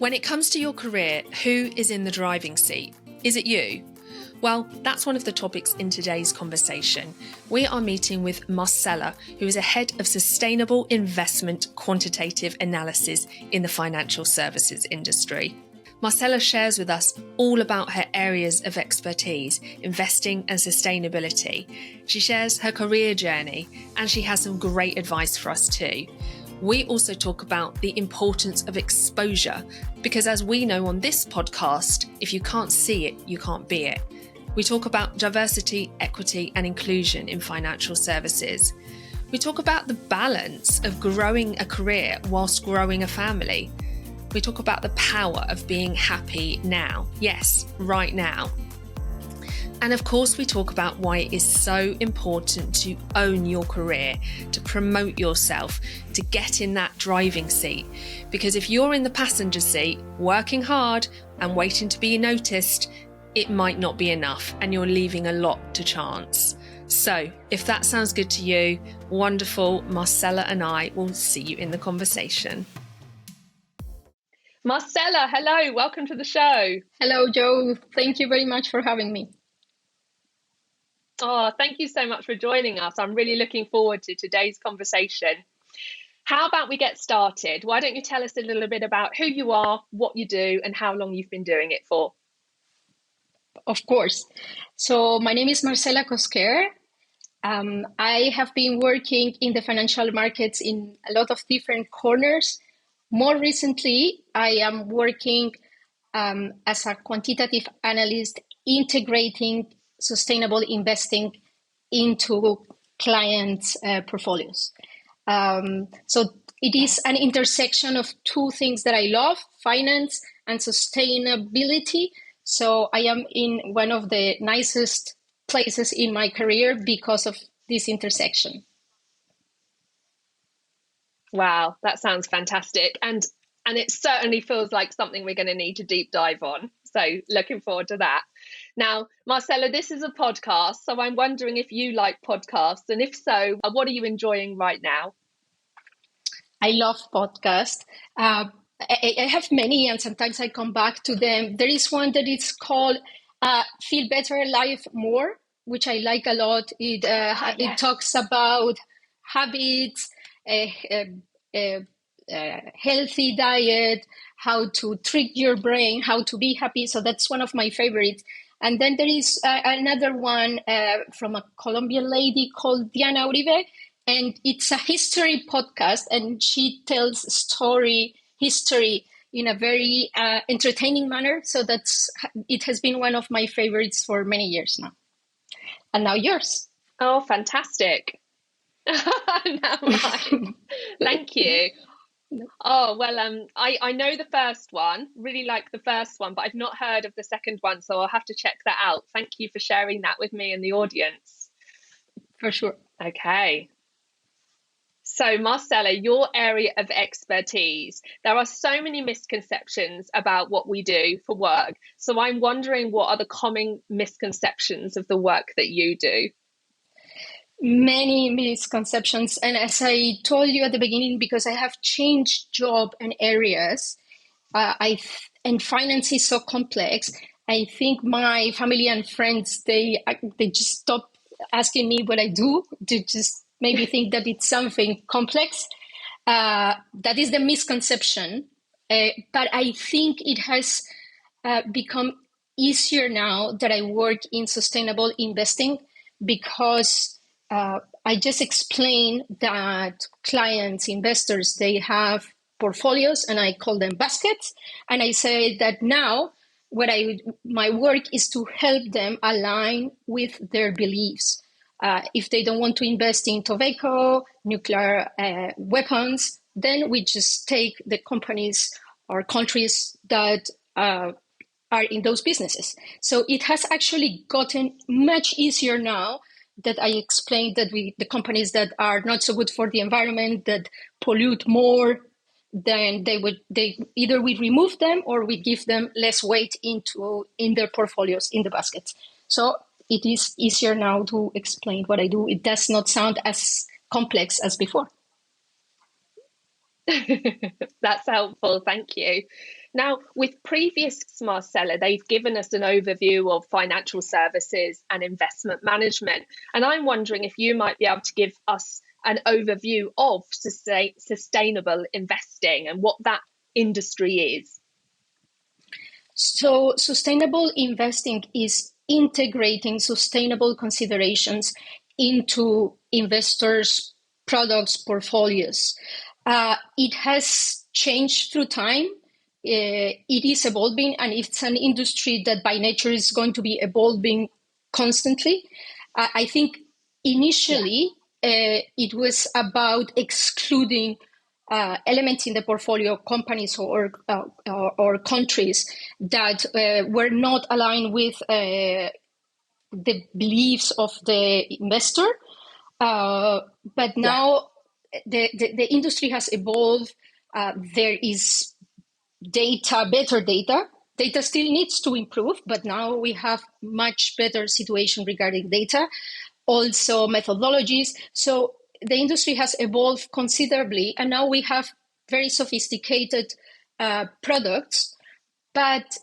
When it comes to your career, who is in the driving seat? Is it you? Well, that's one of the topics in today's conversation. We are meeting with Marcela, who is a head of sustainable investment quantitative analysis in the financial services industry. Marcela shares with us all about her areas of expertise, investing and sustainability. She shares her career journey, and she has some great advice for us too. We also talk about the importance of exposure, because as we know on this podcast, if you can't see it, you can't be it. We talk about diversity, equity, and inclusion in financial services. We talk about the balance of growing a career whilst growing a family. We talk about the power of being happy now. Yes, right now. And of course, we talk about why it is so important to own your career, to promote yourself, to get in that driving seat. Because if you're in the passenger seat, working hard and waiting to be noticed, it might not be enough and you're leaving a lot to chance. So if that sounds good to you, wonderful. Marcela and I will see you in the conversation. Marcela, hello, welcome to the show. Hello, Joe. Thank you very much for having me. Oh, thank you so much for joining us. I'm really looking forward to today's conversation. How about we get started? Why don't you tell us a little bit about who you are, what you do, and how long you've been doing it for? Of course. So my name is Marcela Cosquer. I have been working in the financial markets in a lot of different corners. More recently, I am working as a quantitative analyst, integrating sustainable investing into clients' portfolios. So it is an intersection of two things that I love, finance and sustainability. So I am in one of the nicest places in my career because of this intersection. Wow, that sounds fantastic. And it certainly feels like something we're going to need to deep dive on. So looking forward to that. Now, Marcela, this is a podcast, so I'm wondering if you like podcasts, and if so, what are you enjoying right now? I love podcasts. I have many, and sometimes I come back to them. There is one that is called Feel Better, Live More, which I like a lot. It talks about habits, healthy diet, how to trick your brain, how to be happy. So that's one of my favorites. And then there is another one from a Colombian lady called Diana Uribe, and it's a history podcast, and she tells history in a very entertaining manner. So it has been one of my favorites for many years now. And now yours. Oh, fantastic. Now mine. Thank you. Oh, well, I know the first one, really like the first one, but I've not heard of the second one, so I'll have to check that out. Thank you for sharing that with me and the audience. For sure. Okay. So, Marcela, your area of expertise, there are so many misconceptions about what we do for work. So I'm wondering, what are the common misconceptions of the work that you do? Many misconceptions. And as I told you at the beginning, because I have changed job and areas, and finance is so complex, I think my family and friends, they just stop asking me what I do. They just maybe think that it's something complex. That is the misconception. But I think it has become easier now that I work in sustainable investing, because I just explained that clients, investors, they have portfolios, and I call them baskets. And I say that now my work is to help them align with their beliefs. If they don't want to invest in tobacco, nuclear weapons, then we just take the companies or countries that are in those businesses. So it has actually gotten much easier now that I explained that the companies that are not so good for the environment, that pollute more, then they either we remove them or we give them less weight in their portfolios, in the baskets. So it is easier now to explain what I do. It does not sound as complex as before. That's helpful. Thank you. Now, with previous Marcella, they've given us an overview of financial services and investment management. And I'm wondering if you might be able to give us an overview of sustainable investing and what that industry is. So sustainable investing is integrating sustainable considerations into investors' products portfolios. It has changed through time. It is evolving, and it's an industry that by nature is going to be evolving constantly. I think initially it was about excluding elements in the portfolio, companies or countries that were not aligned with the beliefs of the investor. But now the industry has evolved. There is better data. Data still needs to improve, but now we have much better situation regarding data. Also methodologies. So the industry has evolved considerably, and now we have very sophisticated products. But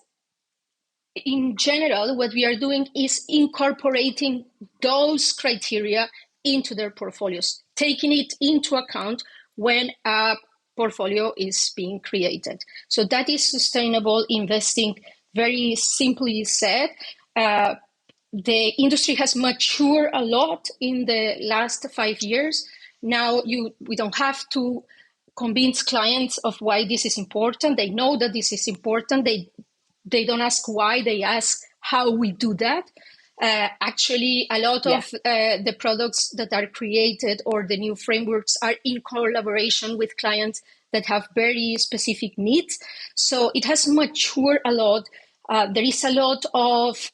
in general, what we are doing is incorporating those criteria into their portfolios, taking it into account when a portfolio is being created. So that is sustainable investing, very simply said. The industry has matured a lot in the last 5 years. Now we don't have to convince clients of why this is important. They know that this is important. They don't ask why, they ask how we do that. Actually, a lot of the products that are created or the new frameworks are in collaboration with clients that have very specific needs. So it has matured a lot. There is a lot of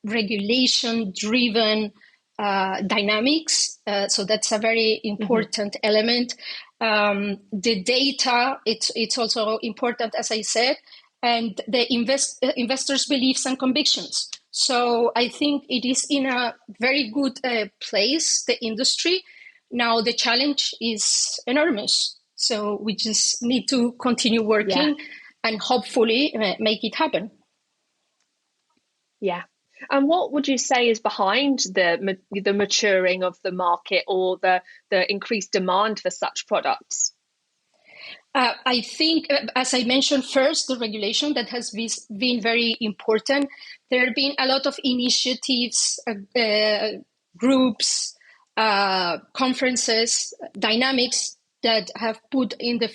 regulation-driven dynamics. So that's a very important element. The data, it's also important, as I said, and the investors' beliefs and convictions. So I think it is in a very good place, the industry. Now the challenge is enormous. So we just need to continue working and hopefully make it happen. Yeah. And what would you say is behind the maturing of the market or the increased demand for such products? I think, as I mentioned first, the regulation that has been very important. There have been a lot of initiatives, groups, conferences, dynamics that have put in the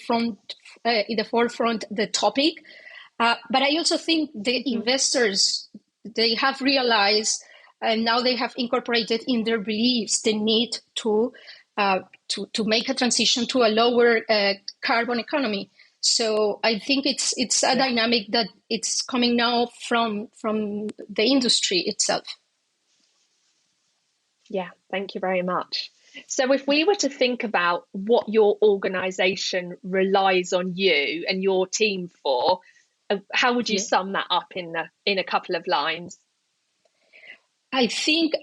forefront the topic. But I also think the investors, they have realized, and now they have incorporated in their beliefs the need to make a transition to a lower carbon economy. So I think it's a dynamic that it's coming now from the industry itself. Yeah, thank you very much. So if we were to think about what your organization relies on you and your team for, how would you sum that up in a couple of lines? I think,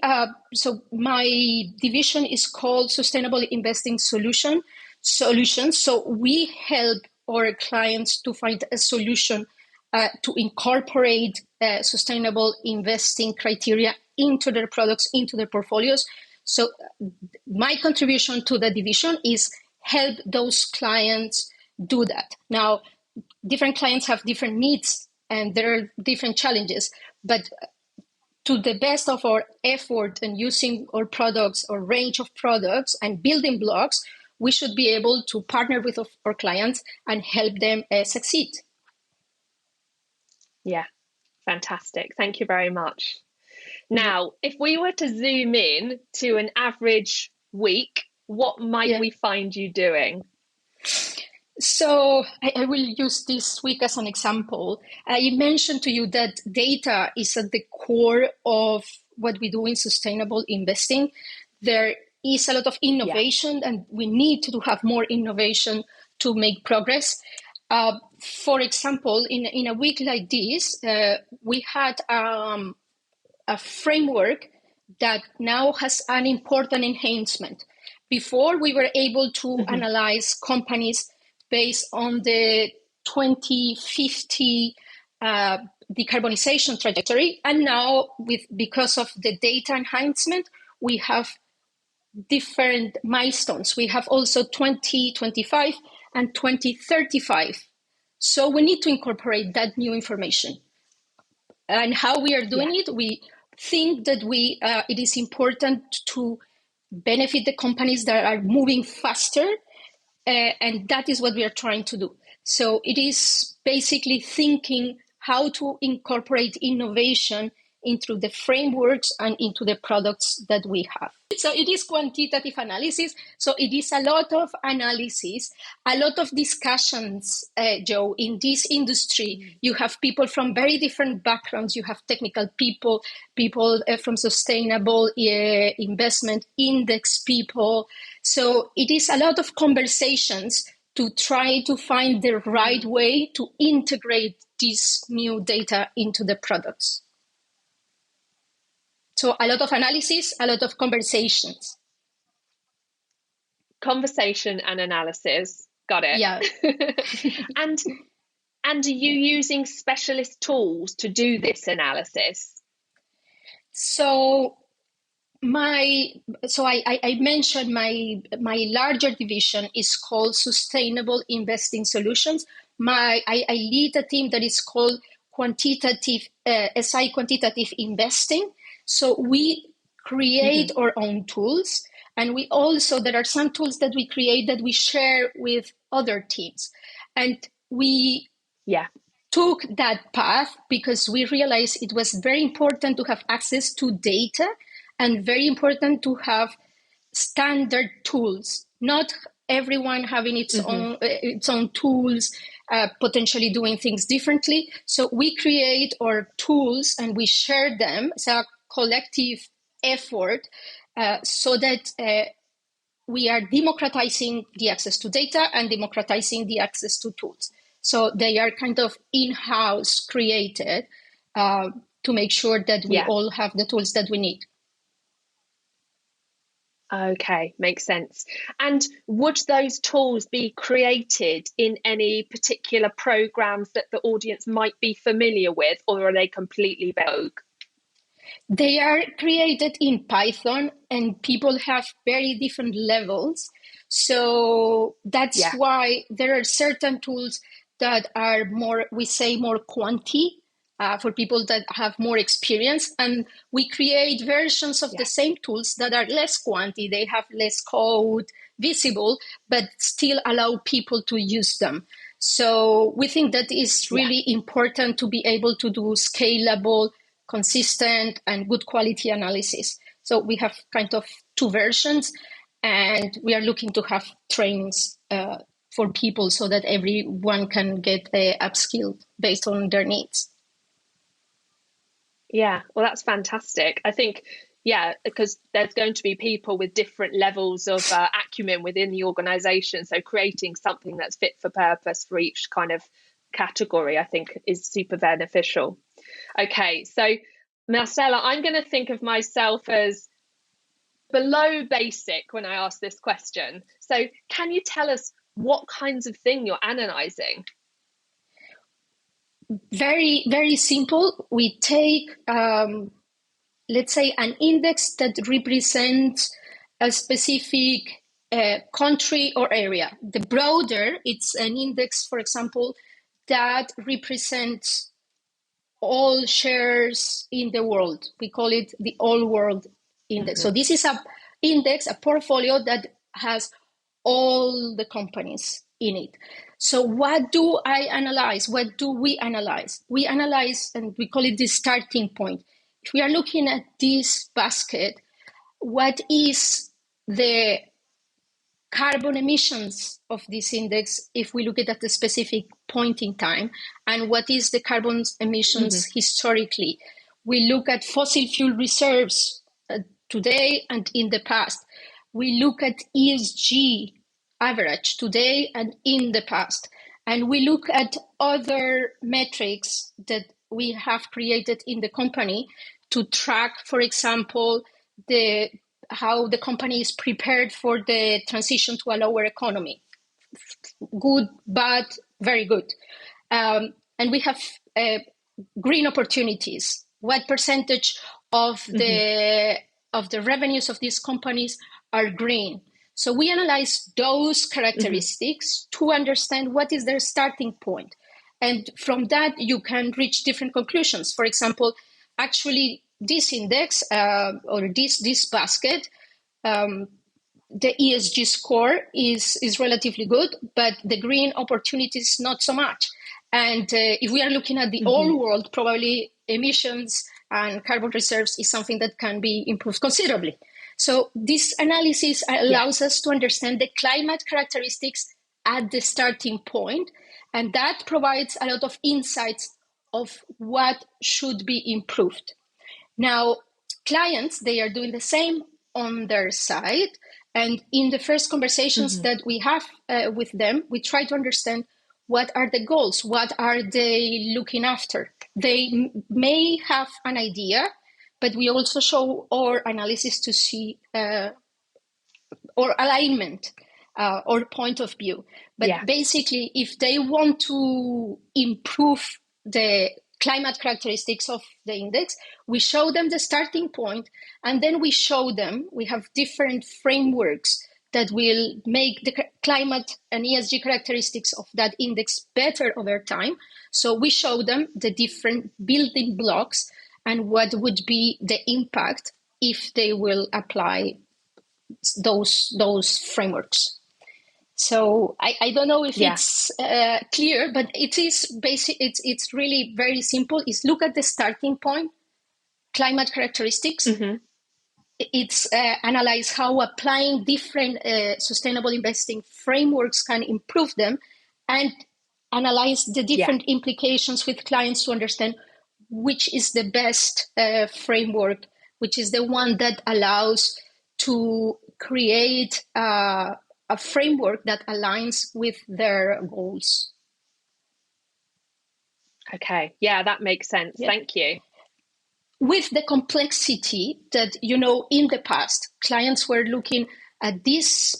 so my division is called Sustainable Investing Solutions. So we help our clients to find a solution to incorporate sustainable investing criteria into their products, into their portfolios. So my contribution to the division is help those clients do that. Now, different clients have different needs and there are different challenges, but to the best of our effort and using our products or range of products and building blocks, we should be able to partner with our clients and help them succeed. Yeah, fantastic. Thank you very much. Now, if we were to zoom in to an average week, what might we find you doing? So I will use this week as an example. I mentioned to you that data is at the core of what we do in sustainable investing. There is a lot of innovation and we need to have more innovation to make progress. For example, in a week like this, we had a framework that now has an important enhancement. Before, we were able to analyze companies based on the 2050 decarbonization trajectory. And now, because of the data enhancement, we have different milestones. We have also 2025 and 2035. So we need to incorporate that new information. And how we are doing it, we think that it is important to benefit the companies that are moving faster, and that is what we are trying to do. So it is basically thinking how to incorporate innovation into the frameworks and into the products that we have. So it is quantitative analysis. So it is a lot of analysis, a lot of discussions, Joe, in this industry. You have people from very different backgrounds. You have technical people from sustainable investment, index people. So it is a lot of conversations to try to find the right way to integrate this new data into the products. So a lot of analysis, a lot of conversations. Conversation and analysis. Got it. Yeah. And are you using specialist tools to do this analysis? So I mentioned my larger division is called Sustainable Investing Solutions. I lead a team that is called Quantitative SI Quantitative Investing. So we create our own tools, and there are some tools that we create that we share with other teams, and we took that path because we realized it was very important to have access to data and very important to have standard tools, not everyone having its own tools, potentially doing things differently. So we create our tools and we share them. It's a collective effort so that we are democratizing the access to data and democratizing the access to tools. So they are kind of in-house created to make sure that we all have the tools that we need. Okay, makes sense. And would those tools be created in any particular programs that the audience might be familiar with, or are they completely vague? They are created in Python, and people have very different levels. So that's why there are certain tools that are more quanti, for people that have more experience. And we create versions of the same tools that are less quanti. They have less code visible, but still allow people to use them. So we think that is really important to be able to do scalable, consistent, and good quality analysis. So we have kind of two versions, and we are looking to have trainings for people so that everyone can get upskilled based on their needs. Yeah, well, that's fantastic. I think, because there's going to be people with different levels of acumen within the organization. So creating something that's fit for purpose for each kind of category, I think, is super beneficial. Okay, so Marcela, I'm going to think of myself as below basic when I ask this question. So can you tell us what kinds of thing you're analyzing? Very, very simple. We take, let's say, an index that represents a specific country or area. The broader, it's an index, for example, that represents all shares in the world. We call it the all world index. So this is a index, a portfolio that has all the companies in it. So what do I analyze? What do we analyze? We analyze, and we call it the starting point. If we are looking at this basket, what is the carbon emissions of this index if we look at the specific point in time, and what is the carbon emissions historically? We look at fossil fuel reserves today and in the past. We look at ESG average today and in the past. And we look at other metrics that we have created in the company to track, for example, how the company is prepared for the transition to a lower economy. good, bad, very good. And we have green opportunities. What percentage of the revenues of these companies are green? So we analyze those characteristics to understand what is their starting point. And from that, you can reach different conclusions. For example, actually, this index or this basket, the ESG score is relatively good, but the green opportunities not so much. And if we are looking at the old world, probably emissions and carbon reserves is something that can be improved considerably. So this analysis allows us to understand the climate characteristics at the starting point, and that provides a lot of insights of what should be improved. Now, clients, they are doing the same on their side. And in the first conversations that we have with them, we try to understand what are the goals, what are they looking after. They may have an idea, but we also show our analysis to see or alignment or point of view. But basically, if they want to improve the climate characteristics of the index, we show them the starting point, and then we show them, we have different frameworks that will make the climate and ESG characteristics of that index better over time. So we show them the different building blocks and what would be the impact if they will apply those frameworks. So I don't know if it's clear, but it is basic. It's really very simple. Is look at the starting point, climate characteristics. It's analyze how applying different sustainable investing frameworks can improve them, and analyze the different implications with clients to understand which is the best framework, which is the one that allows to create a framework that aligns with their goals. Okay, yeah, that makes sense. Thank you. With the complexity that, in the past, clients were looking at these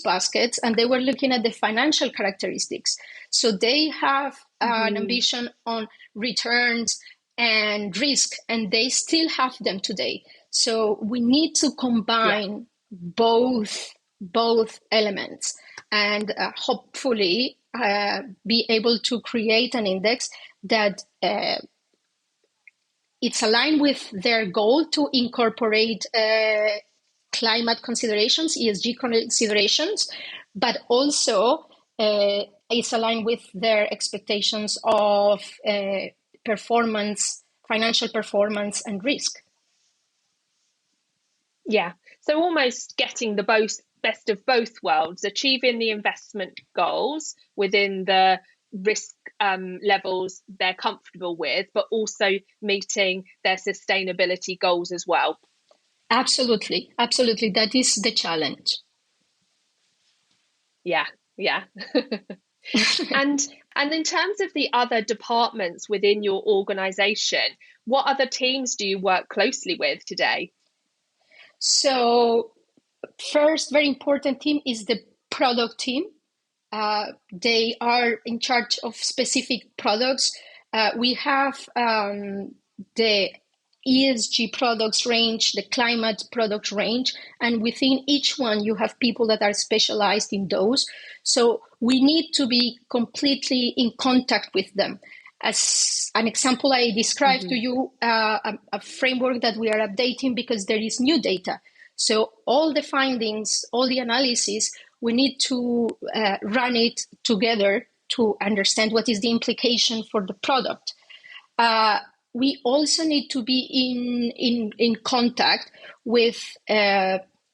baskets and they were looking at the financial characteristics. So they have an ambition on returns and risk, and they still have them today. So we need to combine both elements and hopefully be able to create an index that it's aligned with their goal to incorporate climate considerations, ESG considerations, but also it's aligned with their expectations of performance, financial performance, and risk. Yeah, so almost getting the best of both worlds, achieving the investment goals within the risk levels they're comfortable with, but also meeting their sustainability goals as well. Absolutely. That is the challenge. Yeah. And in terms of the other departments within your organization, what other teams do you work closely with today? So first, very important team is the product team. They are in charge of specific products. We have the ESG products range, the climate product range, and within each one you have people that are specialized in those. So we need to be completely in contact with them. As an example, I described to you a framework that we are updating because there is new data. So all the findings, all the analysis, we need to run it together to understand what is the implication for the product. We also need to be in contact with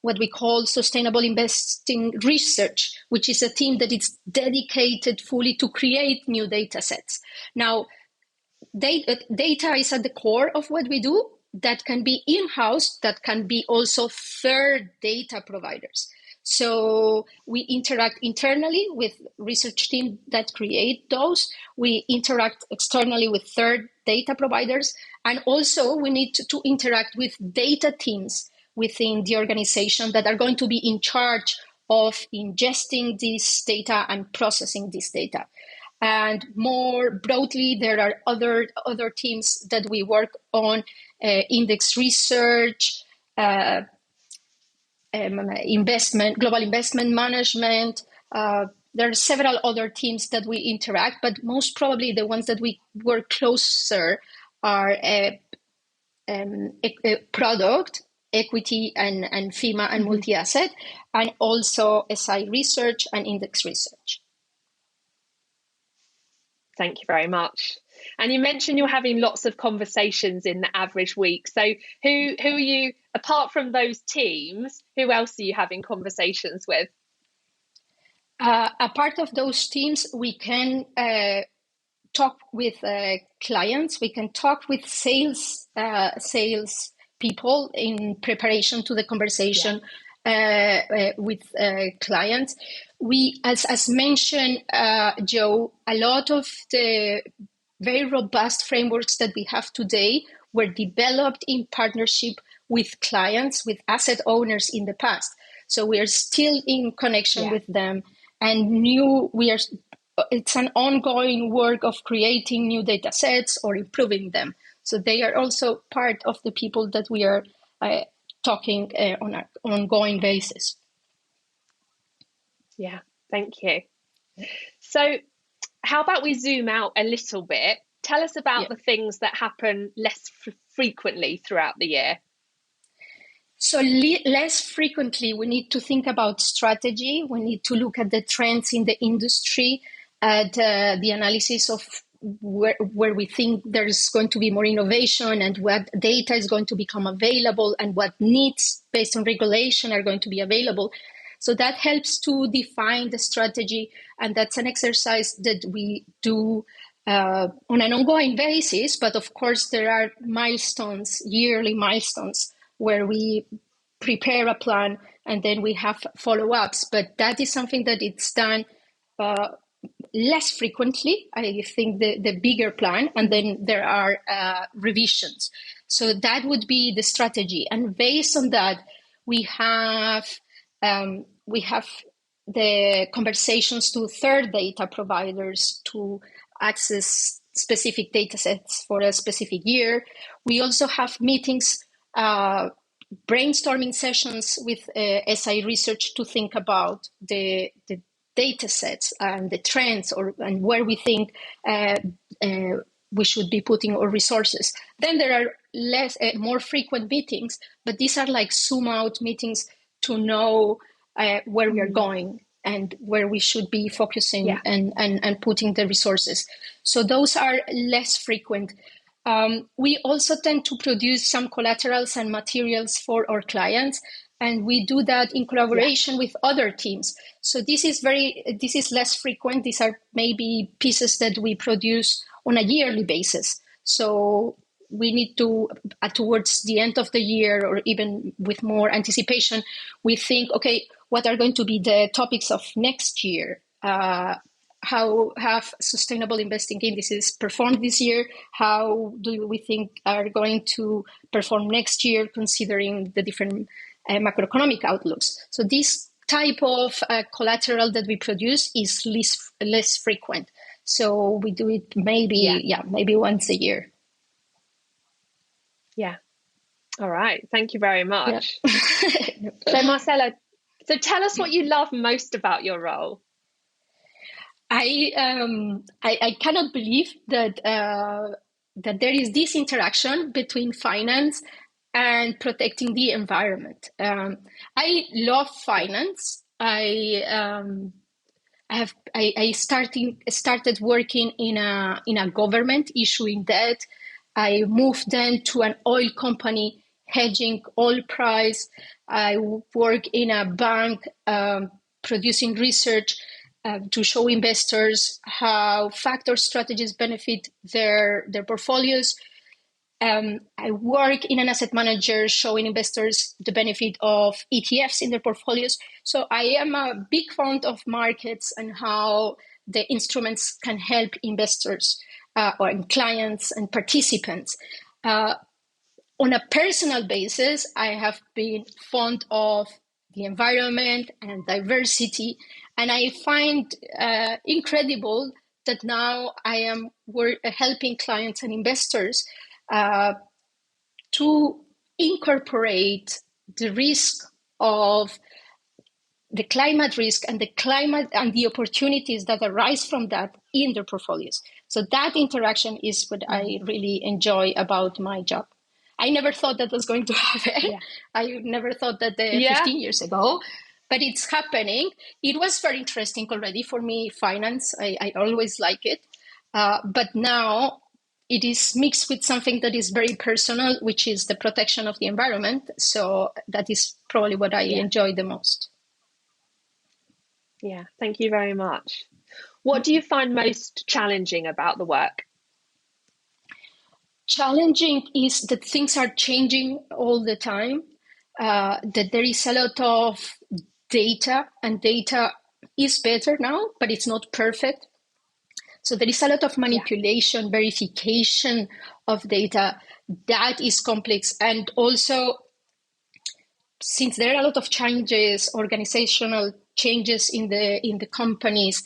what we call sustainable investing research, which is a team that is dedicated fully to create new data sets. Now, data is at the core of what we do. That can be in-house, that can be also third data providers. So we interact internally with research teams that create those. We interact externally with third data providers. And also we need to interact with data teams within the organization that are going to be in charge of ingesting this data and processing this data. And more broadly, there are other teams that we work on, index research, global investment management. There are several other teams that we interact, but most probably the ones that we work closer are product, equity, and FEMA and multi-asset, and also SI research and index research. Thank you very much. And you mentioned you're having lots of conversations in the average week. So who are you, apart from those teams, who else are you having conversations with? A part of those teams, we can talk with clients. We can talk with sales people in preparation to the conversation with clients. We, as mentioned, Joe, a lot of the very robust frameworks that we have today were developed in partnership with clients, with asset owners in the past. So we are still in connection with them, and it's an ongoing work of creating new data sets or improving them. So they are also part of the people that we are talking on an ongoing basis. Yeah, thank you. So how about we zoom out a little bit? Tell us about the things that happen less frequently throughout the year. So less frequently, we need to think about strategy. We need to look at the trends in the industry, at the analysis of where we think there's going to be more innovation and what data is going to become available and what needs based on regulation are going to be available. So that helps to define the strategy, and that's an exercise that we do on an ongoing basis. But of course, there are milestones, yearly milestones, where we prepare a plan and then we have follow-ups. But that is something that it's done less frequently. I think the bigger plan, and then there are revisions. So that would be the strategy. And based on that, we have the conversations to third data providers to access specific data sets for a specific year. We also have meetings, brainstorming sessions with SI research to think about the data sets and the trends and where we think we should be putting our resources. Then there are more frequent meetings, but these are like zoom out meetings to know where we are going and where we should be focusing and putting the resources. So those are less frequent. We also tend to produce some collaterals and materials for our clients, and we do that in collaboration with other teams. So this is less frequent. These are maybe pieces that we produce on a yearly basis. So we need to, towards the end of the year or even with more anticipation, we think, okay, what are going to be the topics of next year? How have sustainable investing indices performed this year? How do we think are going to perform next year, considering the different macroeconomic outlooks? So this type of collateral that we produce is less frequent. So we do it maybe once a year. Yeah. All right. Thank you very much. Yeah. So Marcela, so tell us what you love most about your role. I cannot believe that that there is this interaction between finance and protecting the environment. I love finance. I started working in a government issuing debt. I moved then to an oil company hedging oil price. I work in a bank producing research to show investors how factor strategies benefit their portfolios. I work in an asset manager showing investors the benefit of ETFs in their portfolios. So I am a big fan of markets and how the instruments can help investors or clients and participants. On a personal basis, I have been fond of the environment and diversity. And I find incredible that now I am helping clients and investors to incorporate the risk of the climate risk and the climate and the opportunities that arise from that in their portfolios. So that interaction is what I really enjoy about my job. I never thought that was going to happen. Yeah. I never thought that 15 years ago, but it's happening. It was very interesting already for me, finance. I always like it. But now it is mixed with something that is very personal, which is the protection of the environment. So that is probably what I enjoy the most. Yeah, thank you very much. What do you find most challenging about the work? Challenging is that things are changing all the time, that there is a lot of data, and data is better now, but it's not perfect. So there is a lot of manipulation, verification of data. That is complex. And also, since there are a lot of changes, organizational changes in the companies,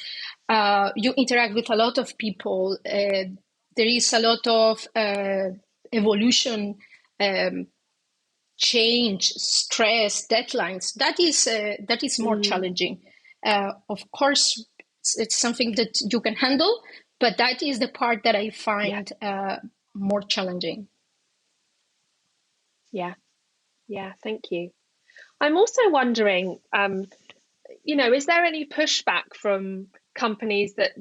you interact with a lot of people. There is a lot of evolution, change, stress, deadlines. That is more challenging. Of course, it's something that you can handle, but that is the part that I find more challenging. Yeah, thank you. I'm also wondering, is there any pushback from companies that,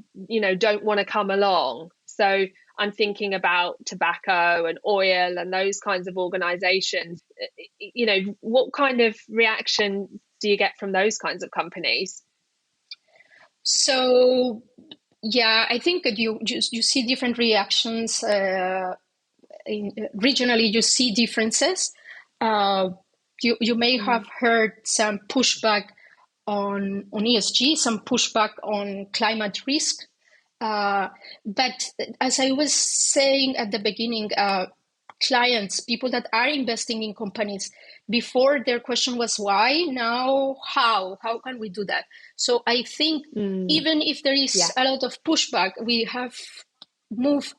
don't want to come along? So I'm thinking about tobacco and oil and those kinds of organizations. What kind of reaction do you get from those kinds of companies? So, I think that you see different reactions. Regionally, you see differences. You may have heard some pushback on ESG, some pushback on climate risk. But as I was saying at the beginning, clients, people that are investing in companies, before their question was why, now how can we do that? So I think even if there is a lot of pushback, we have moved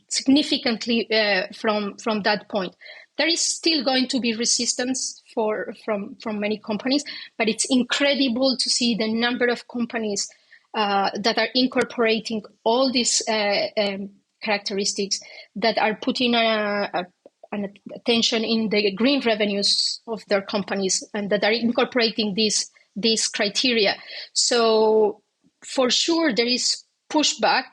significantly from that point. There is still going to be resistance from many companies, but it's incredible to see the number of companies that are incorporating all these characteristics, that are putting an attention in the green revenues of their companies, and that are incorporating these criteria. So for sure there is pushback,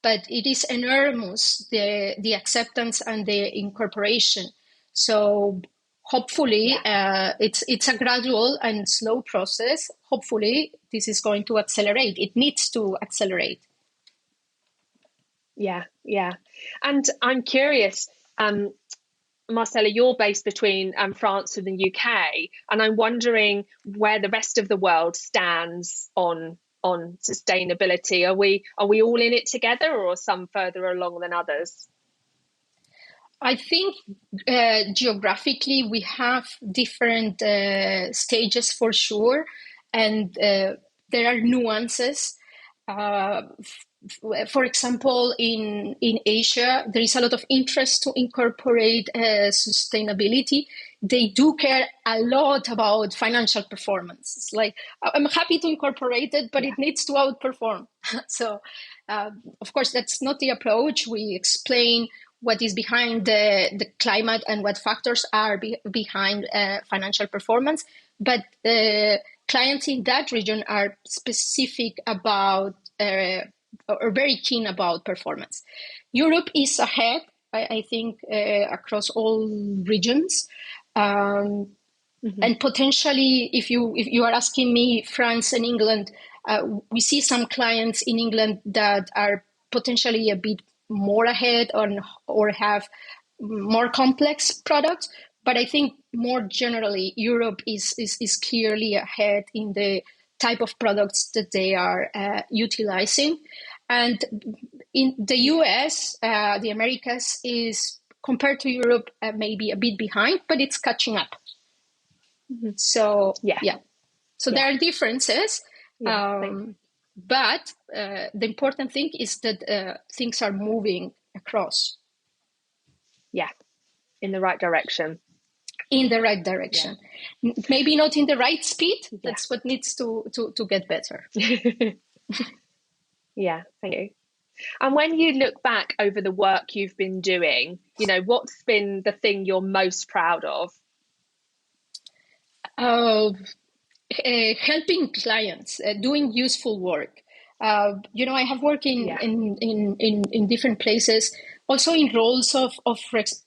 but it is enormous, the acceptance and the incorporation. So hopefully it's a gradual and slow process. Hopefully this is going to accelerate. It needs to accelerate. Yeah. And I'm curious, Marcela, you're based between France and the UK, and I'm wondering where the rest of the world stands on sustainability. Are we all in it together, or some further along than others? I think geographically we have different stages for sure, and there are nuances. For example, in Asia, there is a lot of interest to incorporate sustainability. They do care a lot about financial performance. It's like, I'm happy to incorporate it, but it needs to outperform. So, of course, that's not the approach. We explain what is behind the climate and what factors are behind financial performance. But clients in that region are specific about or very keen about performance. Europe is ahead, I think, across all regions. And potentially, if you are asking me, France and England, we see some clients in England that are potentially a bit more ahead or have more complex products. But I think more generally, Europe is clearly ahead in the type of products that they are utilizing. And in the US, the Americas is, compared to Europe, maybe a bit behind, but it's catching up. So Yeah. So there are differences, Yeah. but the important thing is that things are moving across. Yeah, in the right direction. In the right direction. Yeah. Maybe not in the right speed. Yeah. That's what needs to get better. Yeah, thank you. And when you look back over the work you've been doing, what's been the thing you're most proud of? Helping clients, doing useful work. I have worked in different places, also in roles of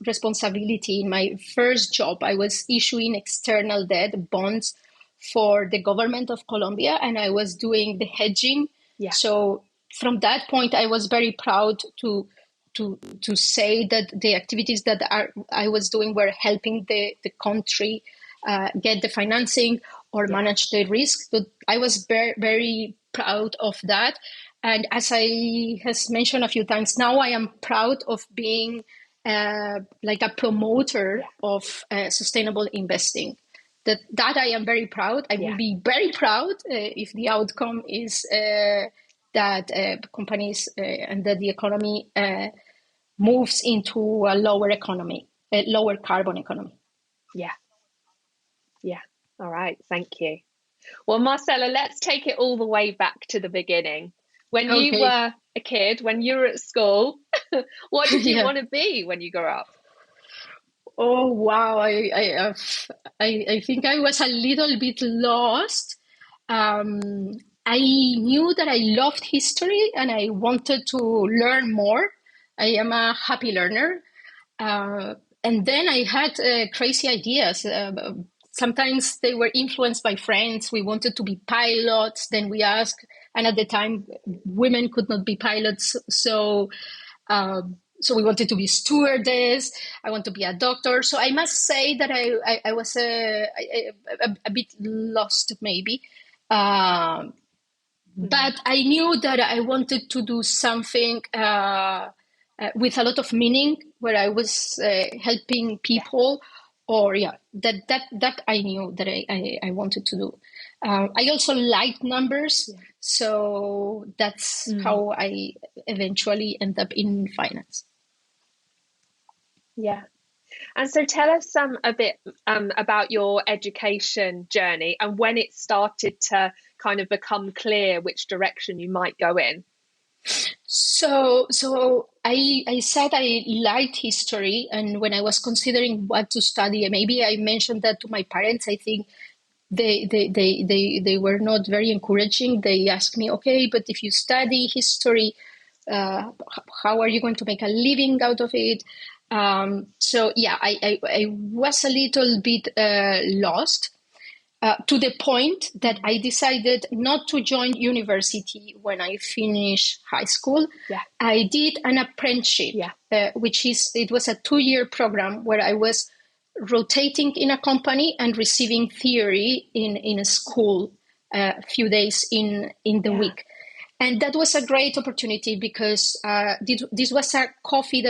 responsibility. In my first job, I was issuing external debt bonds for the government of Colombia, and I was doing the hedging. Yeah. So from that point, I was very proud to say that the activities that I was doing were helping the country get the financing or manage the risk. But I was very, very proud of that. And as I has mentioned a few times, now I am proud of being like a promoter of sustainable investing. That I am very proud. I will be very proud if the outcome is that companies and that the economy moves into a lower carbon economy. Yeah. All right. Thank you. Well, Marcela, let's take it all the way back to the beginning. When you were a kid, when you were at school, what did you want to be when you grew up? Oh, wow. I think I was a little bit lost. I knew that I loved history and I wanted to learn more. I am a happy learner. And then I had crazy ideas. Sometimes they were influenced by friends. We wanted to be pilots. Then we asked, and at the time, women could not be pilots. So we wanted to be stewardess. I want to be a doctor. So I must say that I was a bit lost, maybe. But I knew that I wanted to do something with a lot of meaning, where I was helping people, or that I knew that I wanted to do. I also liked numbers, so that's how I eventually end up in finance. Yeah. And so tell us a bit about your education journey and when it started to kind of become clear which direction you might go in. So I said I liked history, and when I was considering what to study, maybe I mentioned that to my parents. I think they were not very encouraging. They asked me, okay, but if you study history, how are you going to make a living out of it? I was a little bit lost. To the point that I decided not to join university when I finished high school. Yeah. I did an apprenticeship, it was a 2-year program where I was rotating in a company and receiving theory in a school a few days in the week. And that was a great opportunity because this was a company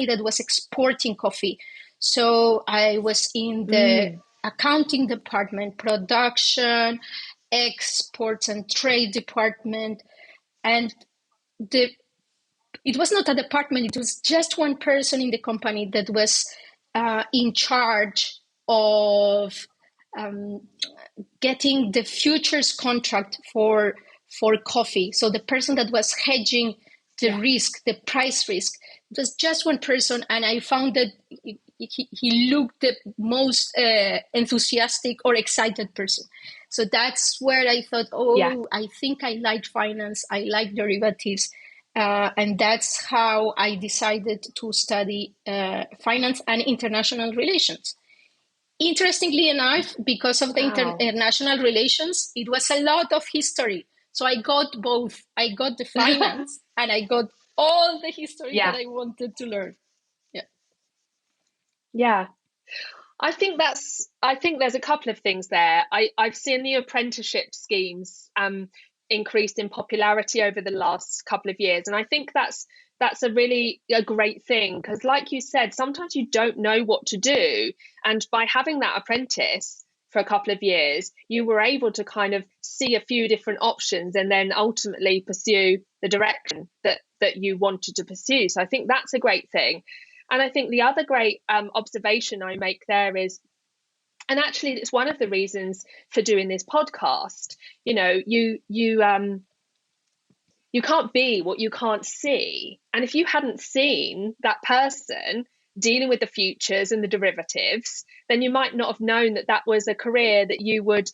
that was exporting coffee. So I was in the accounting department, production, exports and trade department. And it was not a department, it was just one person in the company that was in charge of getting the futures contract for coffee. So the person that was hedging the risk, the price risk, it was just one person. And I found that he looked the most enthusiastic or excited person. So that's where I thought, I think I like finance, I like derivatives. And that's how I decided to study finance and international relations. Interestingly enough, because of the international relations, it was a lot of history. So I got both. I got the finance and I got all the history that I wanted to learn. Yeah. I think there's a couple of things there. I've seen the apprenticeship schemes increased in popularity over the last couple of years. And I think that's a great thing, because like you said, sometimes you don't know what to do. And by having that apprentice for a couple of years, you were able to kind of see a few different options and then ultimately pursue the direction that you wanted to pursue. So I think that's a great thing. And I think the other great observation I make there is, and actually it's one of the reasons for doing this podcast, you can't be what you can't see. And if you hadn't seen that person dealing with the futures and the derivatives, then you might not have known that was a career that you would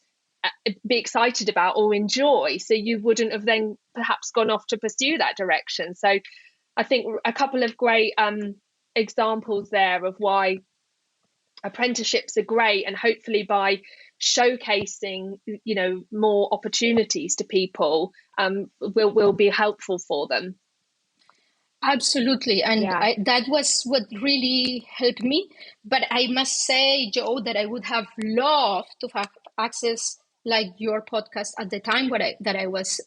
be excited about or enjoy. So you wouldn't have then perhaps gone off to pursue that direction. So I think a couple of great examples there of why apprenticeships are great, and hopefully by showcasing more opportunities to people will be helpful for them. Absolutely. And that was what really helped me. But I must say, Joe, that I would have loved to have access like your podcast at the time that I was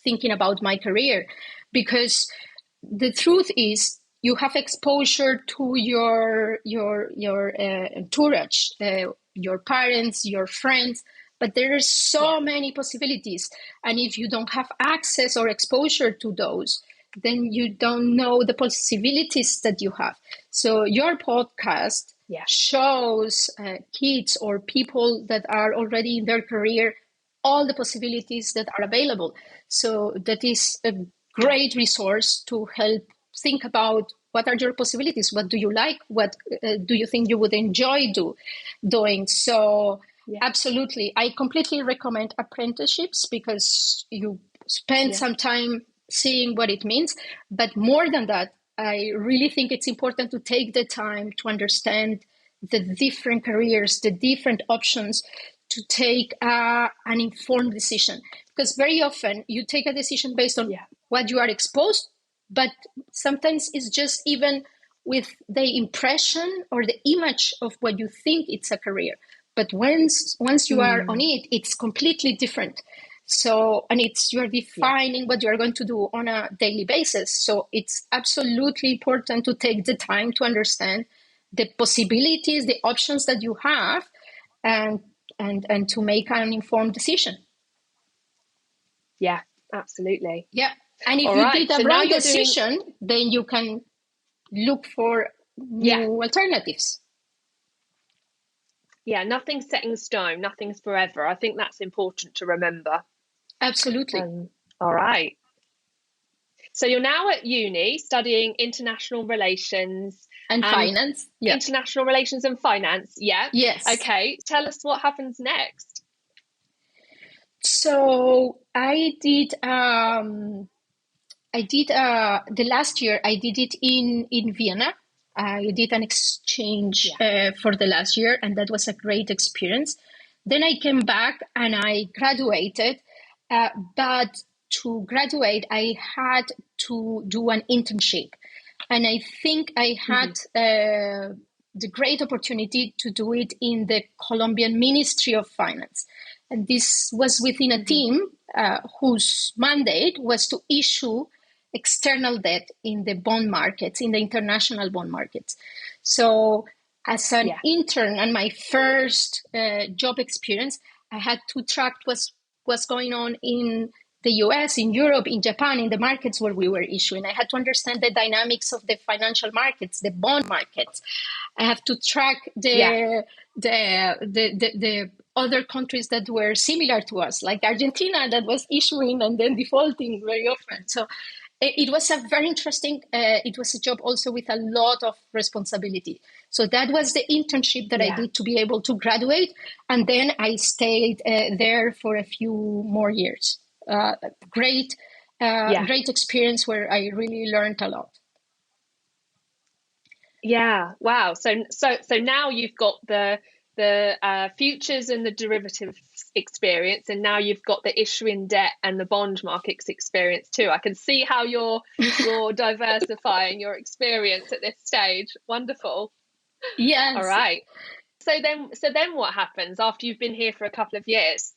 thinking about my career, because the truth is you have exposure to your entourage, your parents, your friends, but there are so many possibilities. And if you don't have access or exposure to those, then you don't know the possibilities that you have. So your podcast shows kids or people that are already in their career all the possibilities that are available. So that is a great resource to help think about what are your possibilities, what do you like, what do you think you would enjoy doing. So absolutely, I completely recommend apprenticeships, because you spend some time seeing what it means. But more than that, I really think it's important to take the time to understand the different careers, the different options, to take an informed decision. Because very often you take a decision based on what you are exposed, but sometimes it's just even with the impression or the image of what you think it's a career. But once you are on it, it's completely different. So, and you're defining what you're going to do on a daily basis. So it's absolutely important to take the time to understand the possibilities, the options that you have, and to make an informed decision. Yeah, absolutely. Yeah. And if you did a wrong decision, then you can look for new alternatives. Yeah, nothing's set in stone, nothing's forever. I think that's important to remember. Absolutely. All right. So you're now at uni studying international relations and finance. Yeah. International relations and finance. Yeah. Yes. Okay. Tell us what happens next. So I did the last year I did it in Vienna. I did an exchange for the last year, and that was a great experience. Then I came back and I graduated, but to graduate, I had to do an internship. And I think I had the great opportunity to do it in the Colombian Ministry of Finance. And this was within a team whose mandate was to issue external debt in the bond markets, in the international bond markets. So as an intern and my first job experience, I had to track what's going on in the US, in Europe, in Japan, in the markets where we were issuing. I had to understand the dynamics of the financial markets, the bond markets. I have to track the other countries that were similar to us, like Argentina, that was issuing and then defaulting very often. So it was a very interesting, it was a job also with a lot of responsibility. So that was the internship that I did to be able to graduate. And then I stayed there for a few more years. Great experience where I really learned a lot. Yeah. Wow. So now you've got the futures and the derivatives experience, and now you've got the issuing debt and the bond markets experience too. I can see how you're diversifying your experience at this stage. Wonderful. Yes. All right. So then what happens after you've been here for a couple of years?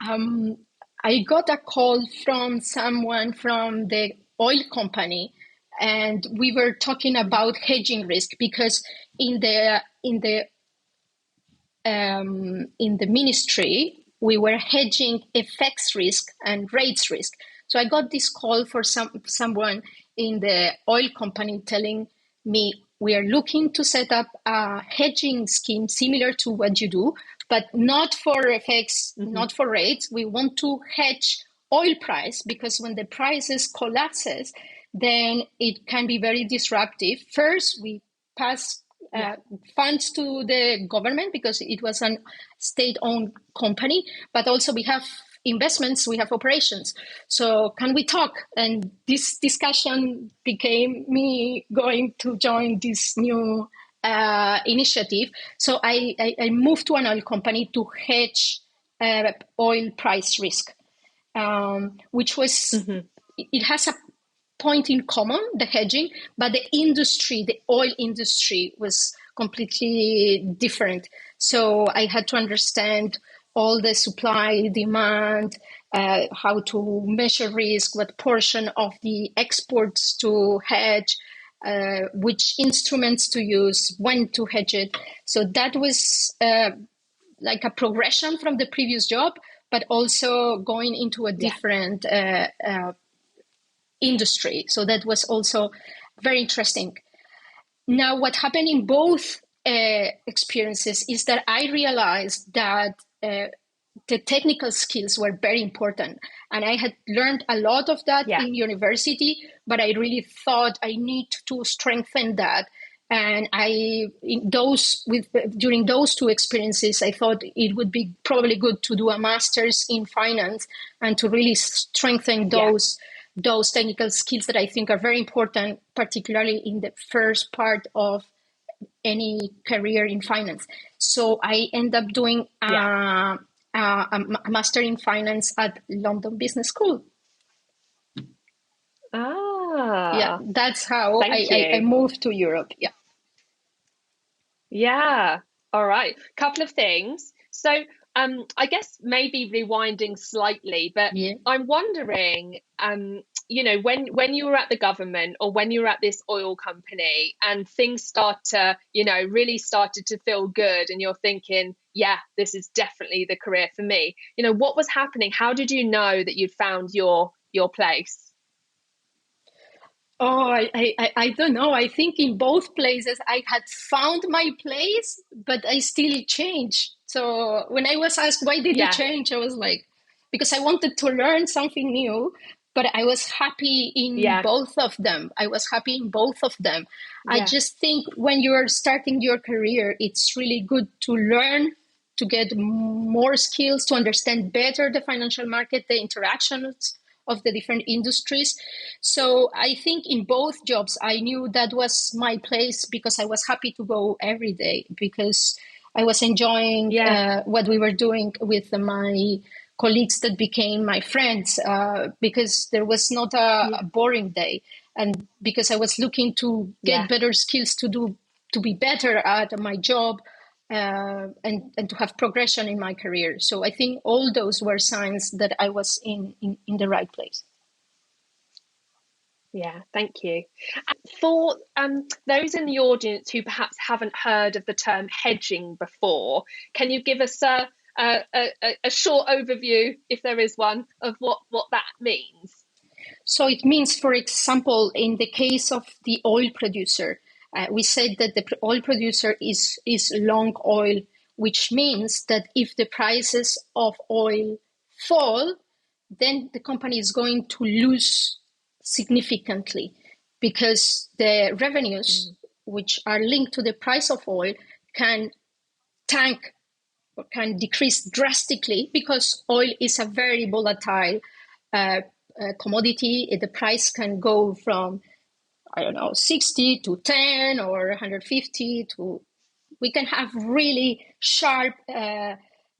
I got a call from someone from the oil company, and we were talking about hedging risk, because in the ministry we were hedging FX risk and rates risk. So I got this call for someone in the oil company telling me, we are looking to set up a hedging scheme similar to what you do, but not for FX, not for rates. We want to hedge oil price, because when the prices collapses, then it can be very disruptive. First, we pass funds to the government because it was a state-owned company, but also we have investments, we have operations. So can we talk? And this discussion became me going to join this new initiative. So I moved to an oil company to hedge oil price risk, which was, it has a point in common, the hedging, but the industry, the oil industry, was completely different. So I had to understand all the supply, demand, how to measure risk, what portion of the exports to hedge, which instruments to use, when to hedge it. So that was like a progression from the previous job, but also going into a different industry. So that was also very interesting. Now, what happened in both experiences is that I realized that the technical skills were very important. And I had learned a lot of that in university, but I really thought I need to strengthen that. And during those two experiences, I thought it would be probably good to do a master's in finance and to really strengthen those technical skills that I think are very important, particularly in the first part of any career in finance. So I end up doing a master in finance at London Business School. Yeah, that's how I moved to Europe. Yeah. All right. Couple of things. So I guess maybe rewinding slightly, but I'm wondering, when you were at the government or when you were at this oil company and things start to, really started to feel good and you're thinking, yeah, this is definitely the career for me. What was happening? How did you know that you'd found your place? Oh, I don't know. I think in both places I had found my place, but I still changed. So when I was asked, why did you change? I was like, because I wanted to learn something new, but I was happy in both of them. I just think when you are starting your career, it's really good to learn, to get more skills, to understand better the financial market, the interactions of the different industries. So I think in both jobs, I knew that was my place because I was happy to go every day, because I was enjoying what we were doing with my colleagues that became my friends, because there was not a boring day. And because I was looking to get better skills to be better at my job, and to have progression in my career. So I think all those were signs that I was in the right place. Yeah, thank you. For those in the audience who perhaps haven't heard of the term hedging before, can you give us a short overview, if there is one, of what that means? So it means, for example, in the case of the oil producer, we said that the oil producer is long oil, which means that if the prices of oil fall, then the company is going to lose significantly, because the revenues, which are linked to the price of oil, can tank or can decrease drastically, because oil is a very volatile commodity. The price can go from 60 to 10 or 150 to, we can have really sharp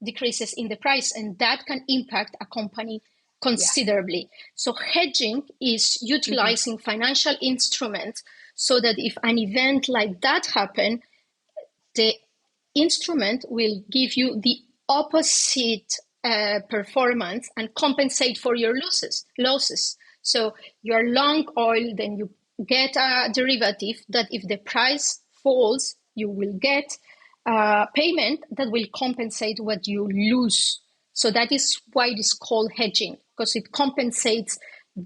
decreases in the price, and that can impact a company considerably. So hedging is utilizing financial instruments so that if an event like that happens, the instrument will give you the opposite performance and compensate for your losses. So you're long oil, then you get a derivative that if the price falls, you will get a payment that will compensate what you lose. So that is why it is called hedging, because it compensates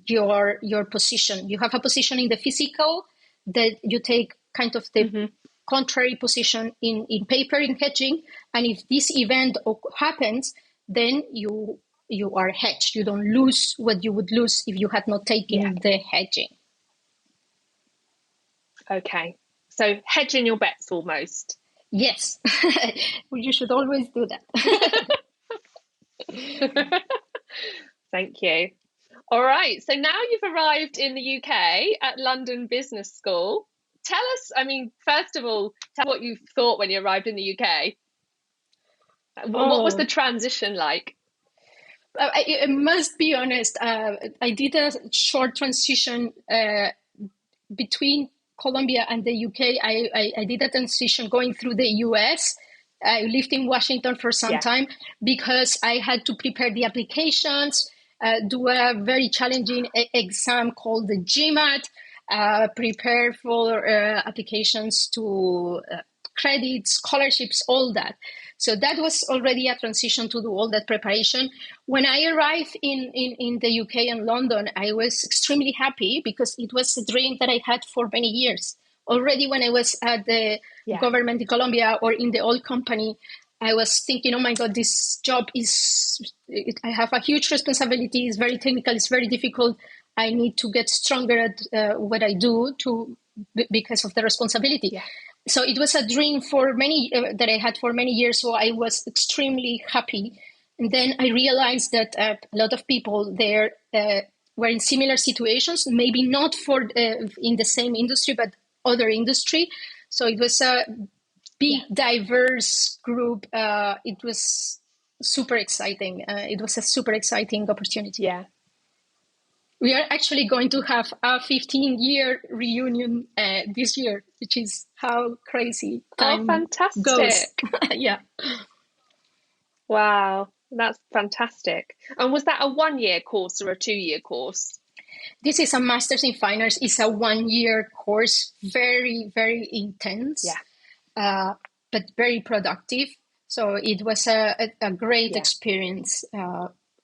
your position. You have a position in the physical that you take kind of the contrary position in paper in hedging. And if this event happens, then you are hedged. You don't lose what you would lose if you had not taken the hedging. Okay. So hedging your bets almost. Yes. Well, you should always do that. Thank you. All right. So now you've arrived in the UK at London Business School. Tell us, first of all, tell what you thought when you arrived in the UK. What was the transition like? I must be honest. I did a short transition between Colombia and the UK. I did a transition going through the US. I lived in Washington for some time because I had to prepare the applications, do a very challenging exam called the GMAT, prepare for applications to credit, scholarships, all that. So that was already a transition to do all that preparation. When I arrived in the UK and London, I was extremely happy because it was a dream that I had for many years. Already when I was at the government in Colombia or in the old company, I was thinking, oh my God, this job I have a huge responsibility. It's very technical. It's very difficult. I need to get stronger at what I do because of the responsibility. Yeah. So it was a dream that I had for many years. So I was extremely happy. And then I realized that a lot of people there were in similar situations, maybe not in the same industry, but other industry. So it was a big, diverse group. It was super exciting. It was a super exciting opportunity. Yeah. We are actually going to have a 15-year reunion this year, which is how crazy time fantastic. goes. Yeah. Wow, that's fantastic. And was that a 1-year course or a 2-year course? This is a Master's in Finance. It's a 1-year course, very, very intense, but very productive. So it was a great experience.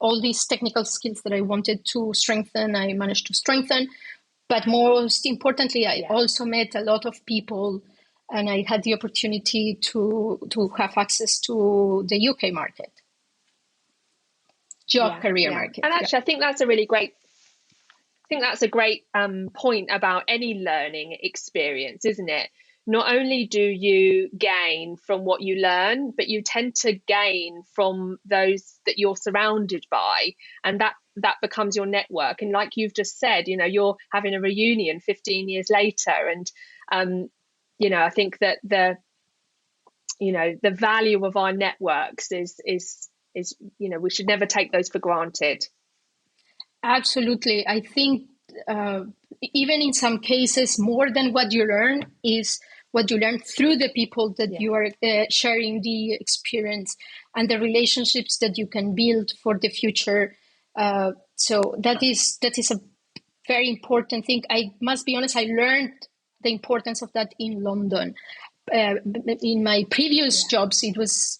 All these technical skills that I wanted to strengthen, I managed to strengthen. But most importantly, I also met a lot of people, and I had the opportunity to have access to the UK market, career market. And actually, I think that's a really great. I think that's a great point about any learning experience, isn't it? Not only do you gain from what you learn, but you tend to gain from those that you're surrounded by, and that becomes your network. And like you've just said, you're having a reunion 15 years later, and I think that the value of our networks is we should never take those for granted. Absolutely. I think even in some cases, more than what you learn is what you learn through the people that you are sharing the experience and the relationships that you can build for the future. So that is a very important thing. I must be honest, I learned the importance of that in London. In my previous jobs, it was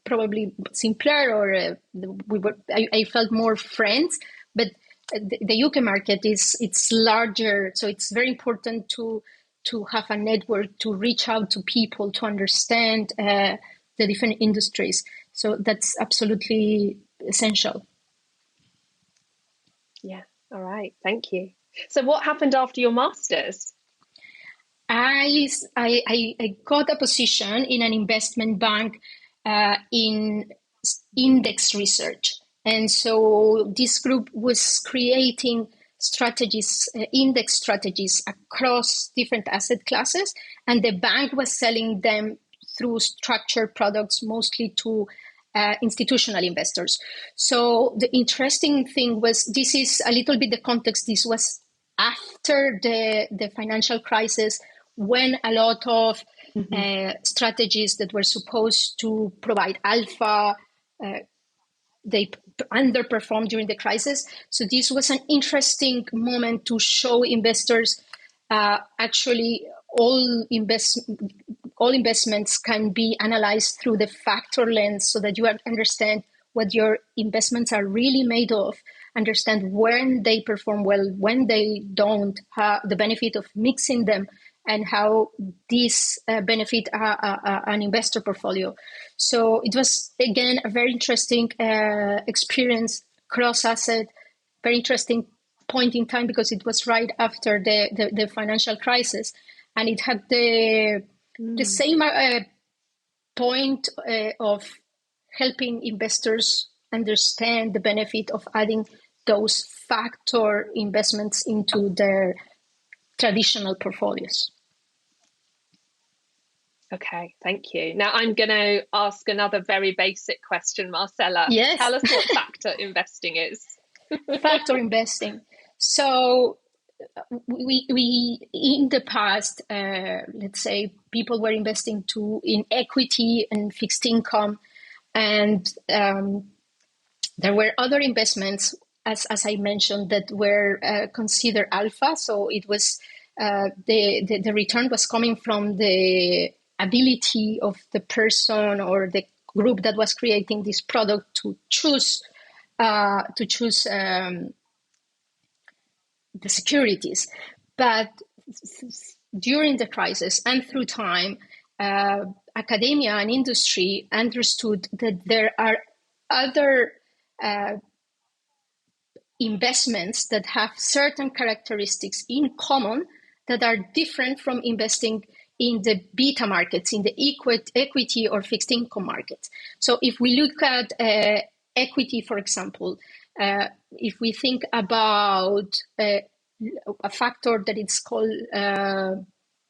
probably simpler, or I felt more friends. But the UK market it's larger, so it's very important to have a network, to reach out to people, to understand the different industries. So that's absolutely essential. Yeah. All right. Thank you. So what happened after your master's? I got a position in an investment bank in index research. And so this group was creating strategies, index strategies across different asset classes. And the bank was selling them through structured products, mostly to institutional investors. So the interesting thing was, this is a little bit the context. This was after the financial crisis, when a lot of strategies that were supposed to provide alpha underperformed during the crisis. So this was an interesting moment to show investors actually all investments can be analyzed through the factor lens, so that you understand what your investments are really made of, understand when they perform well, when they don't, the benefit of mixing them, and how these benefit an investor portfolio. So it was, again, a very interesting experience, cross-asset, very interesting point in time, because it was right after the financial crisis. And it had the same point of helping investors understand the benefit of adding those factor investments into their traditional portfolios. Okay, thank you. Now I'm going to ask another very basic question, Marcela. Yes. Tell us what factor investing is. Factor investing. So we in the past, let's say, people were investing in equity and fixed income, and there were other investments, as I mentioned, that were considered alpha. So it was the return was coming from the ability of the person or the group that was creating this product to choose the securities. But during the crisis and through time, academia and industry understood that there are other investments that have certain characteristics in common that are different from investing in the beta markets, in the equity or fixed income markets. So if we look at equity, for example, if we think about a factor that it's called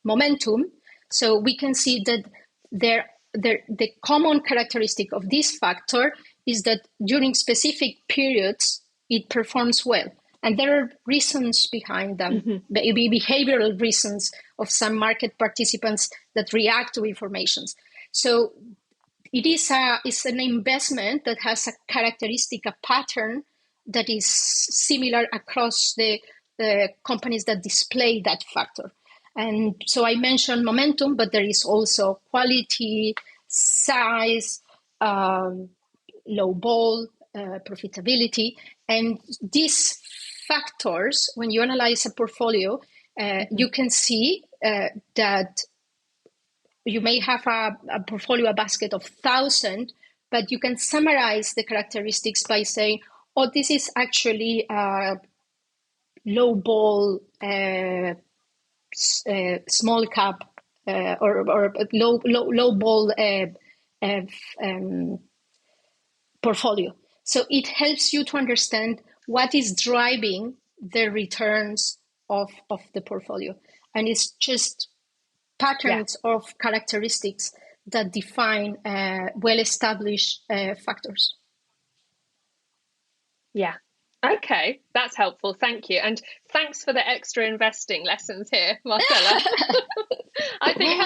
momentum, so we can see that the common characteristic of this factor is that during specific periods, it performs well. And there are reasons behind them, maybe behavioral reasons of some market participants that react to informations. So it's an investment that has a characteristic, a pattern that is similar across the companies that display that factor. And so I mentioned momentum, but there is also quality, size, low ball, profitability. And these factors, when you analyze a portfolio, you can see that you may have a portfolio, a basket of 1,000, but you can summarize the characteristics by saying, oh, this is actually low ball, small cap, or low ball portfolio. So it helps you to understand what is driving the returns of the portfolio. And it's just patterns of characteristics that define well-established factors. Yeah. Okay, that's helpful. Thank you. And thanks for the extra investing lessons here, Marcela. I think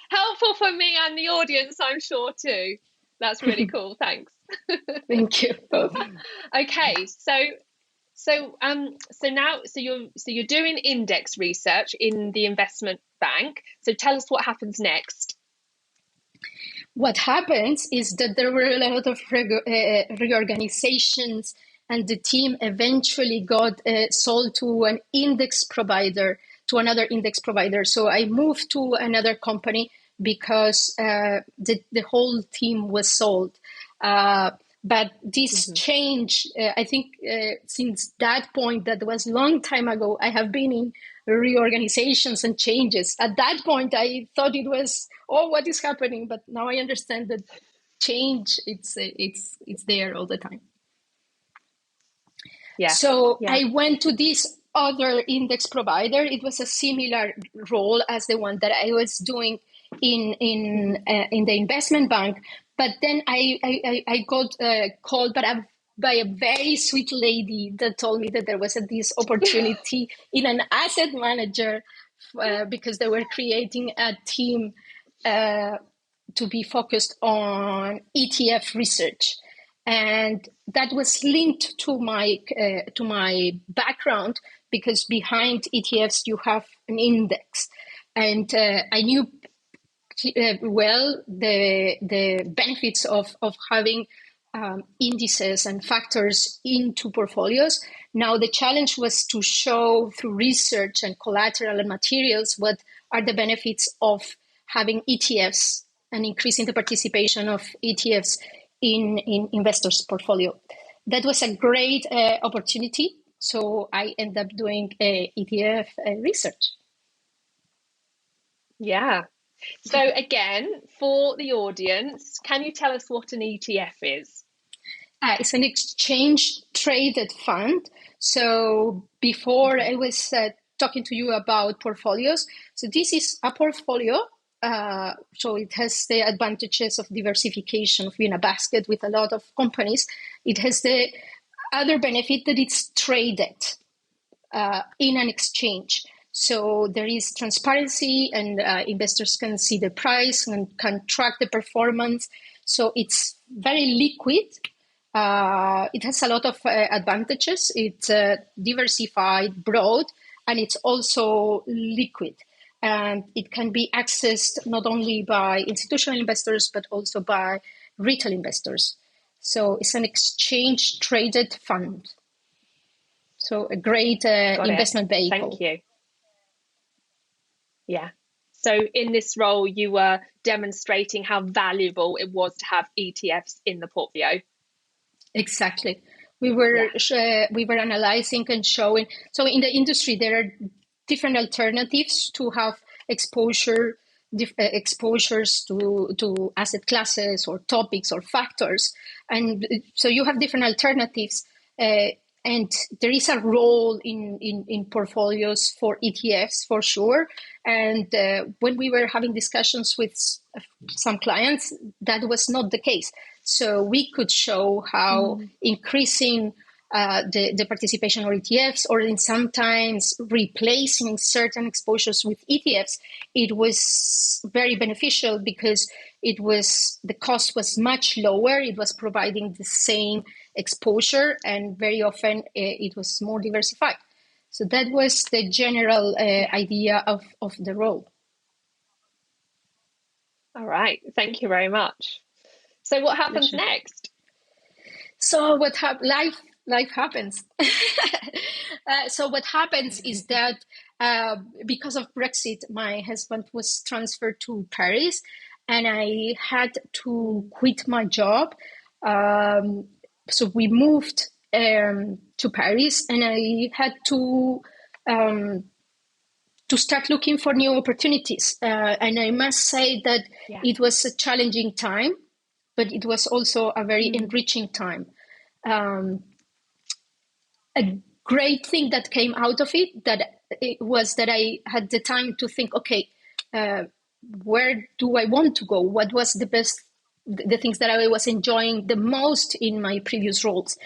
helpful for me and the audience, I'm sure, too. That's really cool. Thanks. Thank you. Okay, so you're doing index research in the investment bank. So tell us what happens next. What happens is that there were a lot of reorganizations, and the team eventually got sold to an index provider, to another index provider. So I moved to another company because the whole team was sold. But this change, I think since that point, that was a long time ago, I have been in reorganizations and changes. At that point, I thought it was, oh, what is happening? But now I understand that change, it's there all the time. Yeah. So I went to this other index provider. It was a similar role as the one that I was doing in the investment bank. But then I got called by a very sweet lady that told me that there was this opportunity in an asset manager because they were creating a team to be focused on ETF research. And that was linked to my background, because behind ETFs you have an index, and I knew well the benefits of having indices and factors into portfolios. Now the challenge was to show through research and collateral and materials what are the benefits of having ETFs and increasing the participation of ETFs in investors' portfolio. That was a great opportunity. So I ended up doing ETF research. Yeah. So again, for the audience, can you tell us what an ETF is? It's an exchange traded fund. So before I was talking to you about portfolios. So this is a portfolio. So it has the advantages of diversification, of being a basket with a lot of companies. It has the other benefit that it's traded in an exchange. So there is transparency, and investors can see the price and can track the performance. So it's very liquid. It has a lot of advantages. It's diversified, broad, and it's also liquid. And it can be accessed not only by institutional investors, but also by retail investors. So it's an exchange traded fund. So a great investment vehicle. Thank you. Yeah. So in this role, you were demonstrating how valuable it was to have ETFs in the portfolio. Exactly. We were analyzing and showing. So in the industry, there are different alternatives to have exposures to asset classes or topics or factors. And so you have different alternatives. And there is a role in portfolios for ETFs for sure. And when we were having discussions with some clients, that was not the case. So we could show how increasing the participation of ETFs, or in sometimes replacing certain exposures with ETFs, it was very beneficial because the cost was much lower. It was providing the same exposure, and very often it was more diversified. So that was the general idea of the role. All right. Thank you very much. So what happens next? So life happens. So what happens is that because of Brexit, my husband was transferred to Paris, and I had to quit my job. So we moved to Paris, and I had to start looking for new opportunities. And I must say that it was a challenging time, but it was also a very enriching time. A great thing that came out of it was that I had the time to think, okay, where do I want to go? What was the things that I was enjoying the most in my previous roles?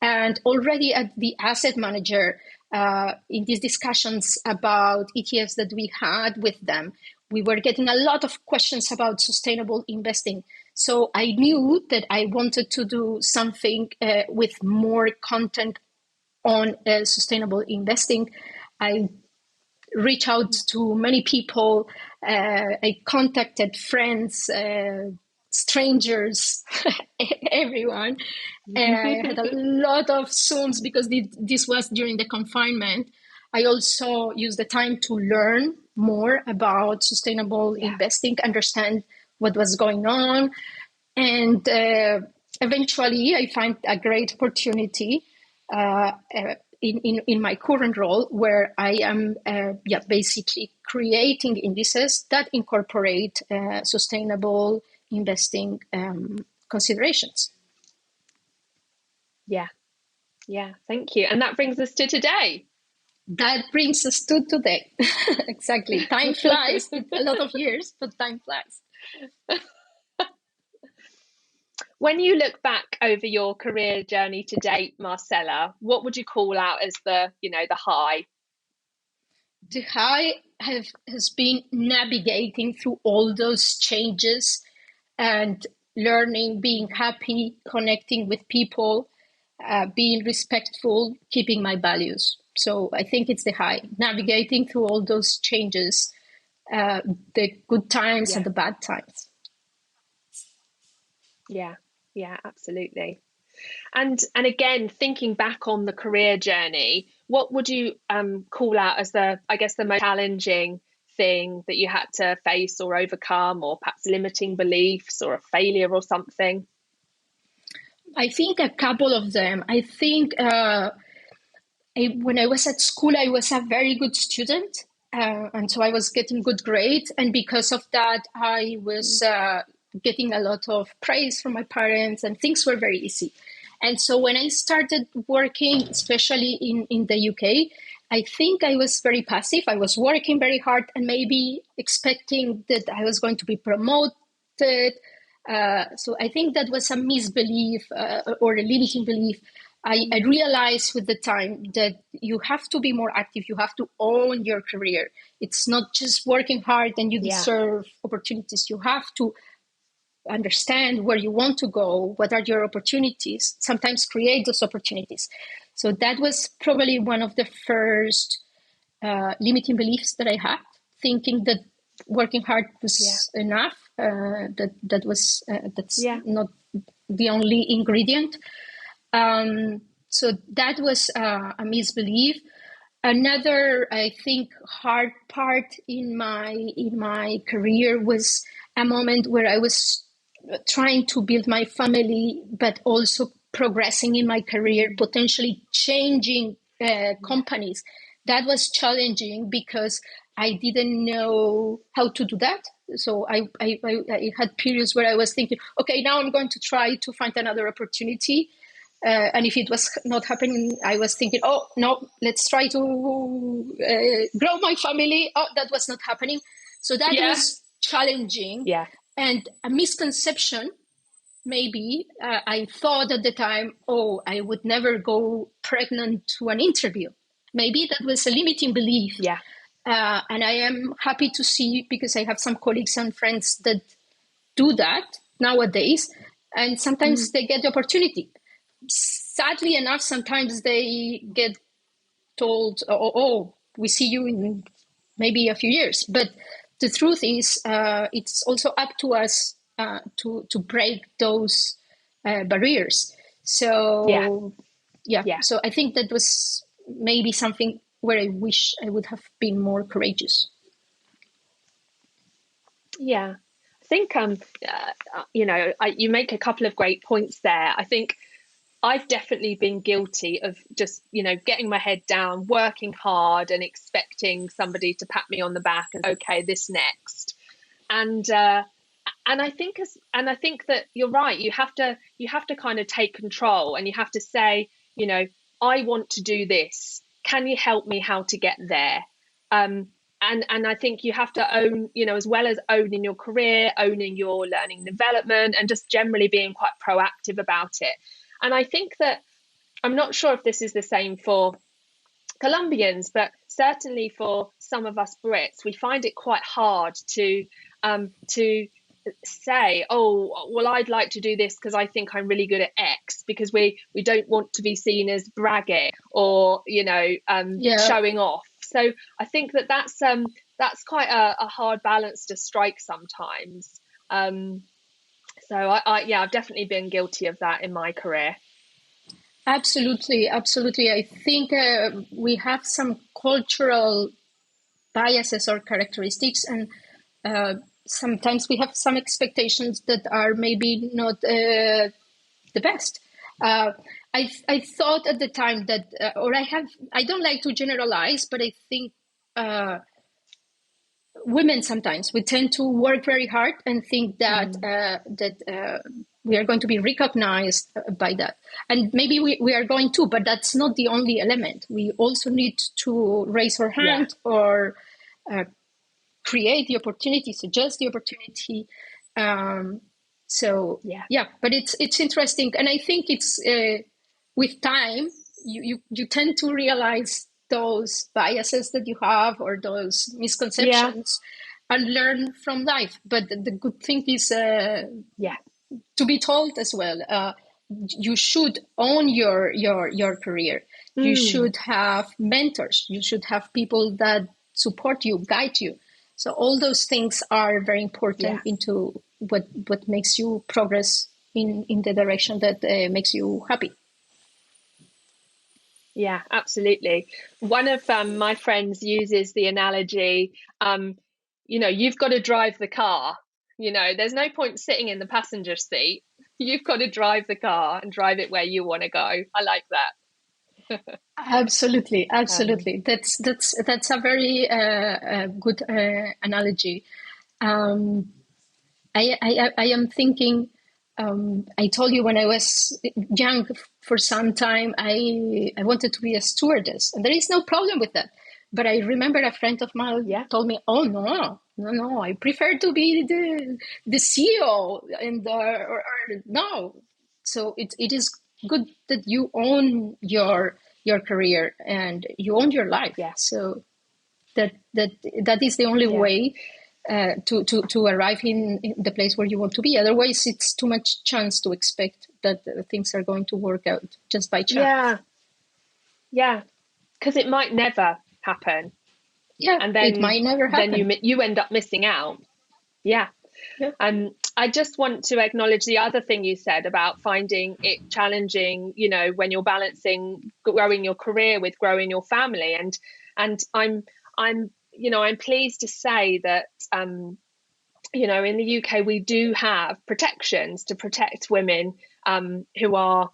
And already at the asset manager, in these discussions about ETFs that we had with them, we were getting a lot of questions about sustainable investing. So I knew that I wanted to do something with more content on sustainable investing. I reached out to many people. I contacted friends, strangers, everyone. I had a lot of Zooms because this was during the confinement. I also used the time to learn more about sustainable investing, understand what was going on. And eventually I found a great opportunity in my current role, where I am basically creating indices that incorporate sustainable investing considerations. Yeah, thank you. And that brings us to today. Exactly. Time flies. A lot of years, but time flies. When you look back over your career journey to date, Marcela, what would you call out as the high? The high has been navigating through all those changes and learning, being happy, connecting with people, being respectful, keeping my values. So I think it's the high, navigating through all those changes, the good times and the bad times. Yeah, absolutely. And again, thinking back on the career journey, what would you call out as the most challenging thing that you had to face or overcome, or perhaps limiting beliefs or a failure or something? I think a couple of them. I think when I was at school, I was a very good student. And so I was getting good grades. And because of that, I was getting a lot of praise from my parents, and things were very easy. And so when I started working, especially in the UK, I think I was very passive. I was working very hard and maybe expecting that I was going to be promoted. So I think that was a misbelief or a limiting belief. I realized with the time that you have to be more active. You have to own your career. It's not just working hard and you deserve opportunities. You have to understand where you want to go, what are your opportunities, sometimes create those opportunities. So that was probably one of the first limiting beliefs that I had, thinking that working hard was enough. That's not the only ingredient. So that was a misbelief. Another, I think, hard part in my career was a moment where I was trying to build my family, but also progressing in my career, potentially changing companies. That was challenging because I didn't know how to do that. So I had periods where I was thinking, okay, now I'm going to try to find another opportunity. And if it was not happening, I was thinking, oh, no, let's try to grow my family. Oh, that was not happening. So that was challenging. Yeah. And a misconception, maybe, I thought at the time, oh, I would never go pregnant to an interview. Maybe that was a limiting belief. Yeah. And I am happy to see, because I have some colleagues and friends that do that nowadays, and sometimes they get the opportunity. Sadly enough, sometimes they get told, oh, we see you in maybe a few years. But the truth is, it's also up to us to break those barriers. So, so I think that was maybe something where I wish I would have been more courageous. Yeah, I think, you make a couple of great points there. I think I've definitely been guilty of just, getting my head down, working hard and expecting somebody to pat me on the back and, okay, this next. And I think that you're right. You have to kind of take control, and you have to say, I want to do this. Can you help me how to get there? And I think you have to own, as well as owning your career, owning your learning and development, and just generally being quite proactive about it. And I think that, I'm not sure if this is the same for Colombians, but certainly for some of us Brits, we find it quite hard to say, oh, well, I'd like to do this because I think I'm really good at X, because we don't want to be seen as bragging or showing off. So I think that's quite a hard balance to strike sometimes. So I've definitely been guilty of that in my career. Absolutely. I think we have some cultural biases or characteristics, and sometimes we have some expectations that are maybe not the best. I thought at the time that, I don't like to generalize, but I think women sometimes, we tend to work very hard and think that we are going to be recognized by that. And maybe we are going to, but that's not the only element. We also need to raise our hand or create the opportunity, suggest the opportunity. But it's interesting. And I think it's with time, you tend to realize those biases that you have or those misconceptions and learn from life. But the good thing is to be told as well. You should own your career. You should have mentors. You should have people that support you, guide you. So all those things are very important into what makes you progress in the direction that makes you happy. Yeah, absolutely. One of my friends uses the analogy, you've got to drive the car. There's no point sitting in the passenger seat. You've got to drive the car and drive it where you want to go. I like that. Absolutely. That's a very good analogy. I am thinking. I told you when I was young, for some time, I wanted to be a stewardess, and there is no problem with that. But I remember a friend of mine told me, "Oh no, I prefer to be the CEO and or no." So it is good that you own your career and you own your life. Yeah. So that is the only way to arrive in the place where you want to be. Otherwise, it's too much chance to expect that things are going to work out just by chance. Yeah, because it might never happen. Yeah, and then it might never happen. Then you end up missing out. Yeah. I just want to acknowledge the other thing you said about finding it challenging, when you're balancing growing your career with growing your family. And I'm pleased to say that, in the UK, we do have protections to protect women who are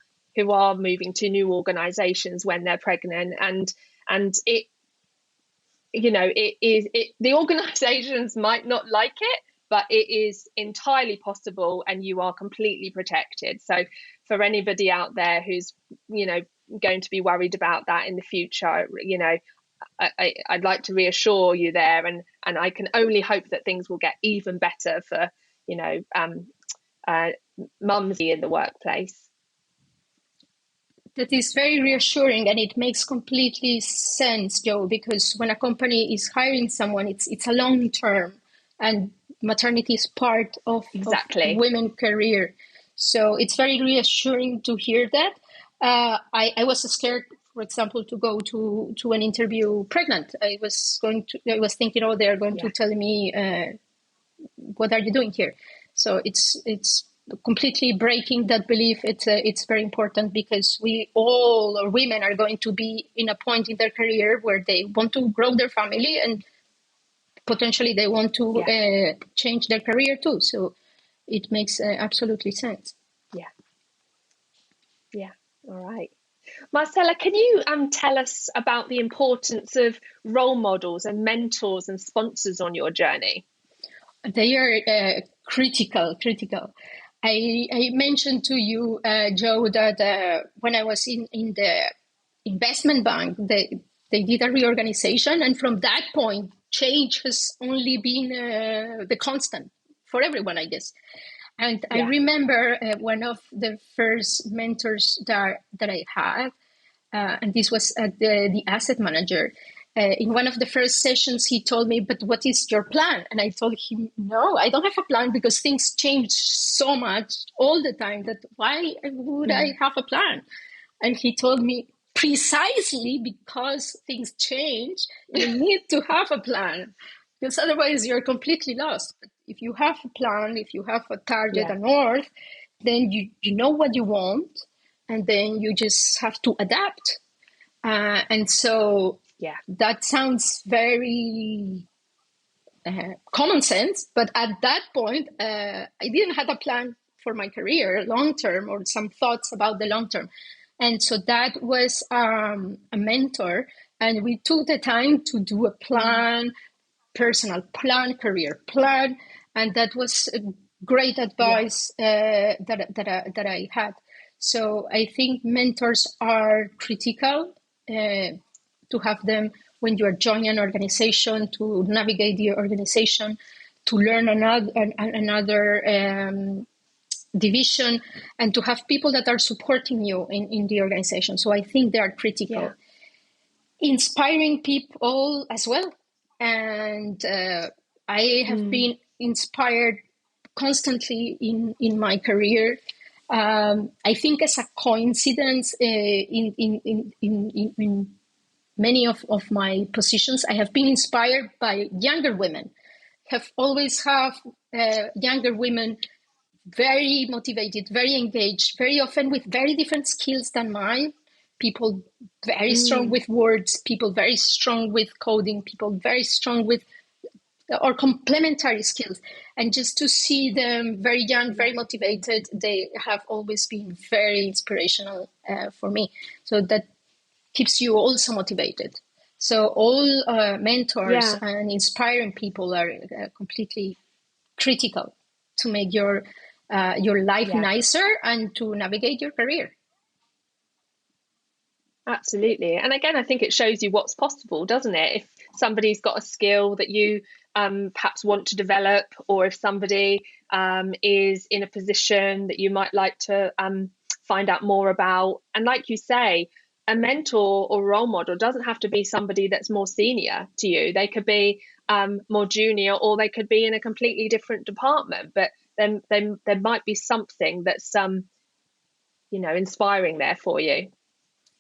moving to new organizations when they're pregnant. And the organizations might not like it, but it is entirely possible and you are completely protected. So for anybody out there who's, going to be worried about that in the future, I'd like to reassure you there, and I can only hope that things will get even better for, mums in the workplace. That is very reassuring, and it makes completely sense, Joe, because when a company is hiring someone, it's a long term, and maternity is part of women's career. So it's very reassuring to hear that. I was scared, for example, to go to an interview pregnant. I was thinking, oh, they're going to tell me, what are you doing here? So it's completely breaking that belief. It's very important, because we all, or women, are going to be in a point in their career where they want to grow their family, and potentially they want to change their career too. So it makes absolutely sense. Yeah. All right. Marcela, can you tell us about the importance of role models and mentors and sponsors on your journey? They are critical. I mentioned to you, Joe, that when I was in the investment bank, they did a reorganization, and from that point, change has only been the constant for everyone, I guess. And I remember one of the first mentors that I had, and this was the asset manager. In one of the first sessions, he told me, "But what is your plan?" And I told him, "No, I don't have a plan, because things change so much all the time that why would I have a plan?" And he told me, "Precisely because things change, you need to have a plan, because otherwise you're completely lost. But if you have a plan, if you have a target, a north, then you know what you want, and then you just have to adapt." And so that sounds very common sense, but at that point, I didn't have a plan for my career long term, or some thoughts about the long term. And so that was a mentor, and we took the time to do a plan, personal plan, career plan, and that was great advice that I had. So I think mentors are critical, to have them when you are joining an organization, to navigate the organization, to learn another division, and to have people that are supporting you in the organization. So I think they are critical. Inspiring people as well. And I have been inspired constantly in my career. I think as a coincidence, in many of my positions, I have been inspired by younger women. Have always have younger women very motivated, very engaged, very often with very different skills than mine. People very strong with words, people very strong with coding, people very strong with or complementary skills. And just to see them very young, very motivated, they have always been very inspirational for me. So that keeps you also motivated. So all mentors and inspiring people are completely critical to make your life nicer and to navigate your career. Absolutely. And again, I think it shows you what's possible, doesn't it? If somebody's got a skill that you perhaps want to develop, or if somebody is in a position that you might like to find out more about. And like you say, a mentor or role model doesn't have to be somebody that's more senior to you. They could be more junior, or they could be in a completely different department. But then there might be something that's inspiring there for you.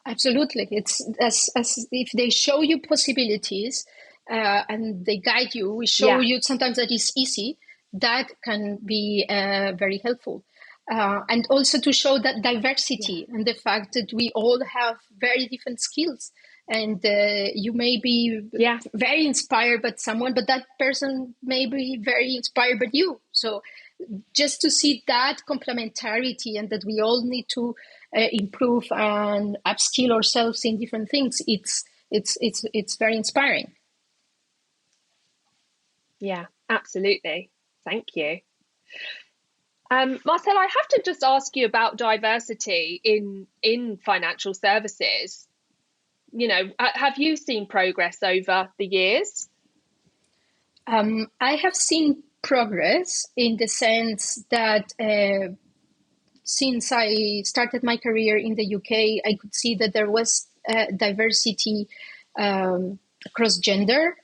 Absolutely. It's as if they show you possibilities and they guide you, we show you sometimes that it's easy, that can be very helpful. And also to show that diversity and the fact that we all have very different skills. And you may be very inspired by someone, but that person may be very inspired by you. So just to see that complementarity and that we all need to improve and upskill ourselves in different things, it's very inspiring. Yeah, absolutely. Thank you. Marcela, I have to just ask you about diversity in financial services. Have you seen progress over the years? I have seen progress in the sense that since I started my career in the UK, I could see that there was diversity across gender.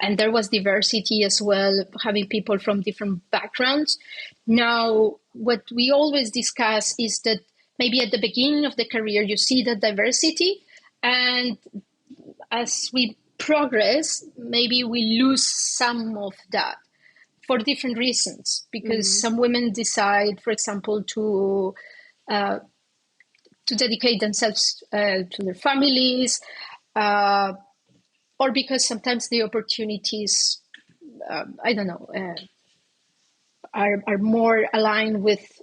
And there was diversity as well, having people from different backgrounds. Now, what we always discuss is that maybe at the beginning of the career, you see the diversity. And as we progress, maybe we lose some of that for different reasons. Because some women decide, for example, to dedicate themselves to their families, or because sometimes the opportunities, are more aligned with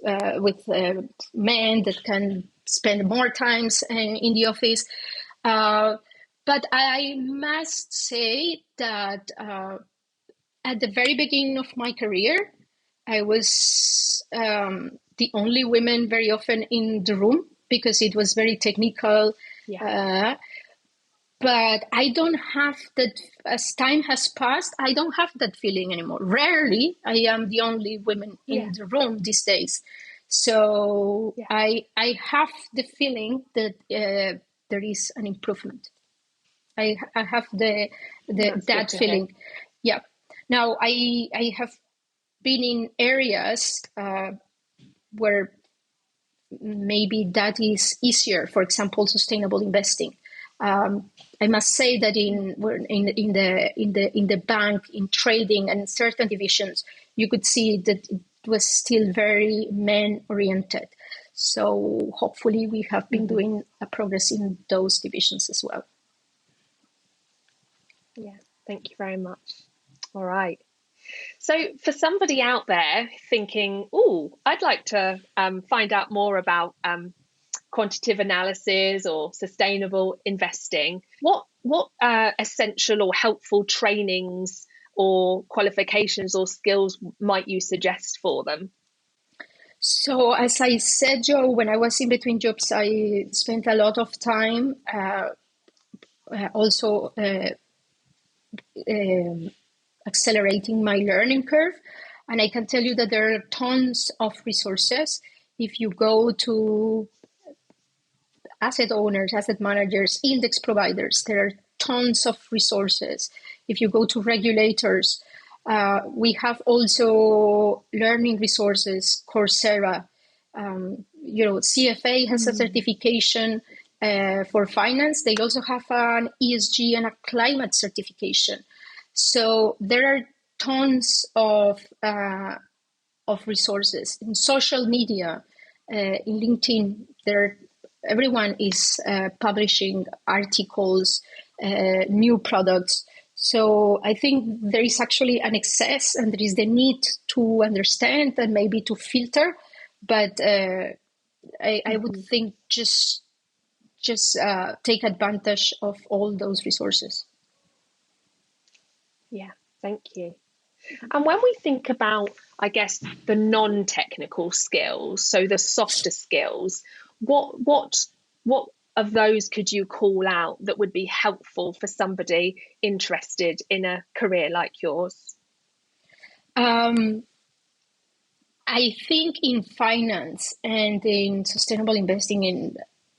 men that can spend more times in the office. But I must say that at the very beginning of my career, I was the only woman very often in the room because it was very technical. But I don't have that, as time has passed, I don't have that feeling anymore. Rarely, I am the only woman in the room these days. So I have the feeling that there is an improvement. I have that feeling. Yeah. Now, I have been in areas where maybe that is easier. For example, sustainable investing. I must say that in the bank, in trading, and in certain divisions, you could see that it was still very men oriented. So hopefully, we have been doing a progress in those divisions as well. Yeah, thank you very much. All right. So for somebody out there thinking, "Oh, I'd like to find out more about quantitative analysis or sustainable investing," what essential or helpful trainings or qualifications or skills might you suggest for them? So as I said, Joe, when I was in between jobs, I spent a lot of time also accelerating my learning curve. And I can tell you that there are tons of resources. If you go to asset owners, asset managers, index providers, there are tons of resources. If you go to regulators, We have also learning resources, Coursera. CFA has a certification for finance. They also have an ESG and a climate certification. So there are tons of resources in social media, in LinkedIn. Everyone is publishing articles, new products. So I think there is actually an excess, and there is the need to understand and maybe to filter. But I would think just take advantage of all those resources. Yeah, thank you. And when we think about, I guess, the non-technical skills, so the softer skills, what of those could you call out that would be helpful for somebody interested in a career like yours? I think in finance and in sustainable investing, in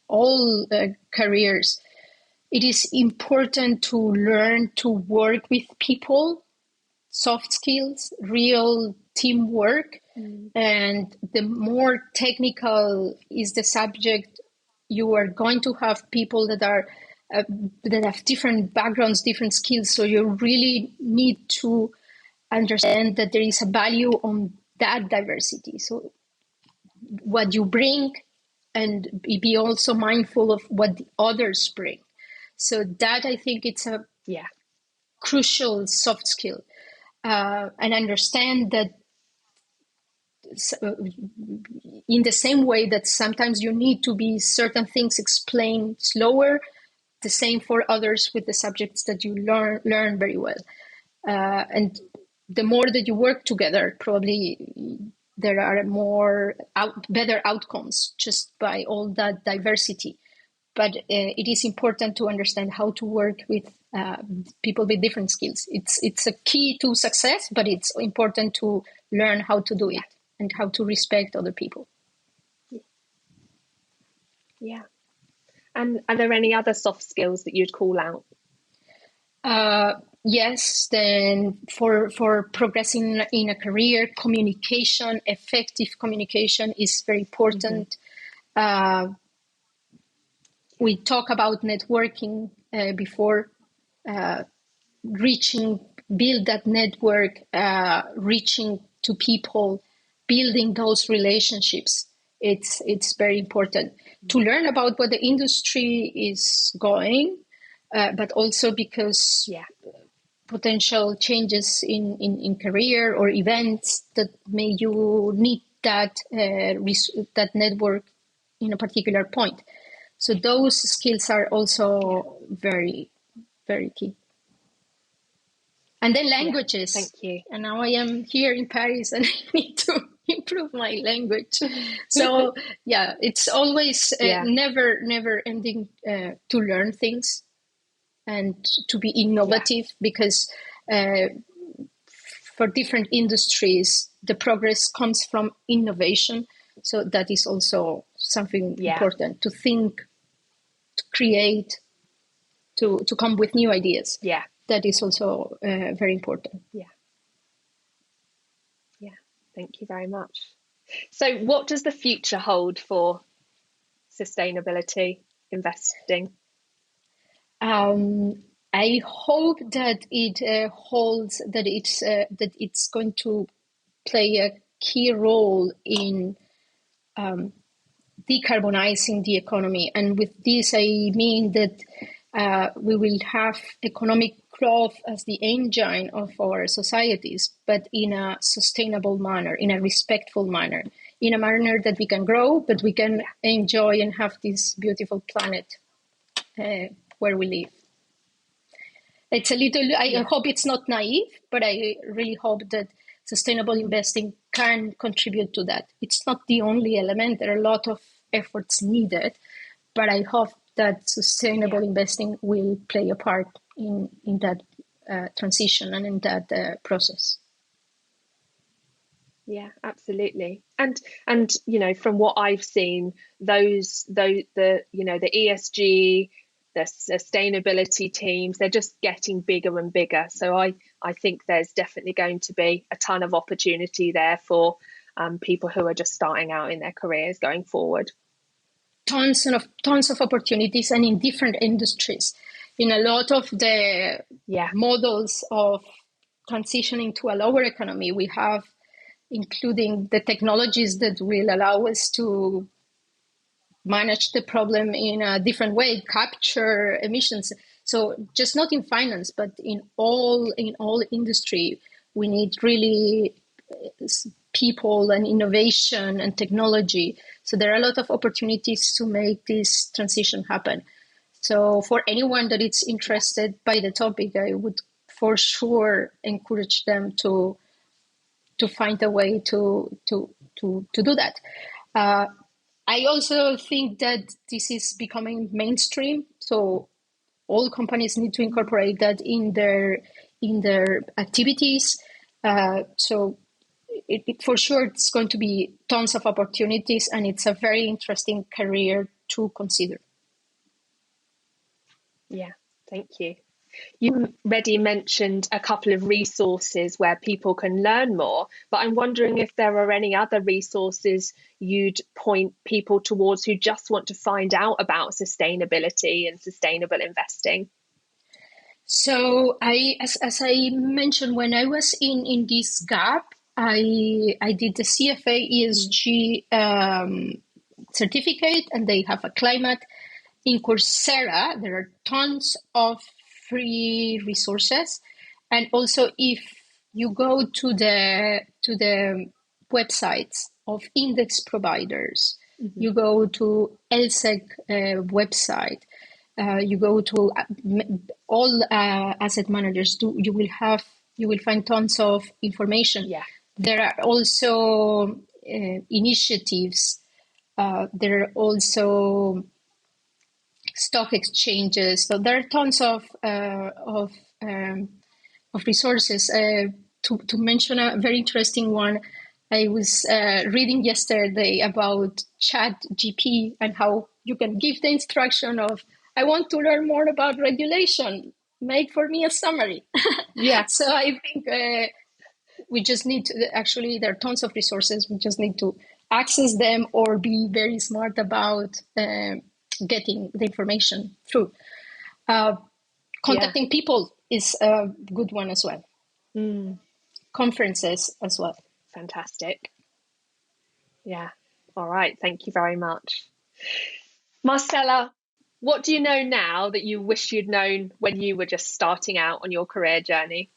all careers, it is important to learn to work with people, soft skills, real teamwork. And the more technical is the subject, you are going to have people that are that have different backgrounds, different skills. So you really need to understand that there is a value on that diversity. So what you bring, and be also mindful of what the others bring. So that, I think, it's a crucial soft skill. And understand that in the same way that sometimes you need to be certain things explained slower, the same for others with the subjects that you learn very well. And the more that you work together, probably there are better outcomes just by all that diversity. But it is important to understand how to work with people with different skills. It's a key to success, but it's important to learn how to do it and how to respect other people. Yeah. And are there any other soft skills that you'd call out? Yes, then for progressing in a career, communication, effective communication is very important. We talk about networking before, build that network, reaching to people, building those relationships. It's very important to learn about what the industry is going, but also because potential changes in career or events that may you need that network in a particular point. So those skills are also very, very key. And then languages. Thank you. And now I am here in Paris and I need to improve my language. So it's always never ending to learn things and to be innovative, because for different industries, the progress comes from innovation. So that is also something important, to think, to create, to come with new ideas. Yeah. That is also very important. Yeah. Thank you very much. So what does the future hold for sustainability investing? I hope that it holds, that it's going to play a key role in decarbonizing the economy. And with this, I mean that we will have economic growth as the engine of our societies, but in a sustainable manner, in a respectful manner, in a manner that we can grow, but we can enjoy and have this beautiful planet where we live. It's a little, I hope it's not naive, but I really hope that sustainable investing can contribute to that. It's not the only element. There are a lot of efforts needed, but I hope that sustainable investing will play a part in that transition and in that process. Yeah, absolutely. And from what I've seen, the ESG the sustainability teams, they're just getting bigger and bigger. So I think there's definitely going to be a ton of opportunity there for people who are just starting out in their careers going forward. Tons of opportunities, and in different industries. In a lot of the models of transitioning to a lower economy, we have including the technologies that will allow us to manage the problem in a different way, capture emissions. So just not in finance, but in all industry, we need really people and innovation and technology. So there are a lot of opportunities to make this transition happen. So for anyone that is interested by the topic, I would for sure encourage them to find a way to do that. I also think that this is becoming mainstream. So all companies need to incorporate that in their activities. So it for sure it's going to be tons of opportunities, and it's a very interesting career to consider. Yeah, thank you. You already mentioned a couple of resources where people can learn more, but I'm wondering if there are any other resources you'd point people towards who just want to find out about sustainability and sustainable investing. So as I mentioned, when I was in this gap, I did the CFA ESG certificate, and they have a climate. In Coursera, there are tons of free resources, and also if you go to the websites of index providers, you go to LSEG website, you go to all asset managers. You will find tons of information. Yeah. There are also initiatives. There are also stock exchanges. So there are tons of resources. To mention a very interesting one, I was reading yesterday about ChatGPT and how you can give the instruction of, I want to learn more about regulation. Make for me a summary. Yeah. So I think we just need to, actually, there are tons of resources. We just need to access them or be very smart about getting the information through. Contacting people is a good one as well. Conferences as well. Fantastic. Yeah. All right. Thank you very much. Marcela, what do you know now that you wish you'd known when you were just starting out on your career journey?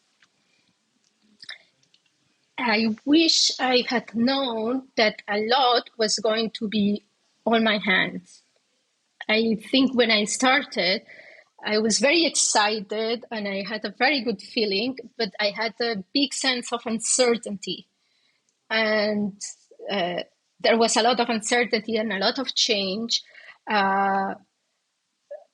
I wish I had known that a lot was going to be on my hands. I think when I started, I was very excited and I had a very good feeling, but I had a big sense of uncertainty. And there was a lot of uncertainty and a lot of change. I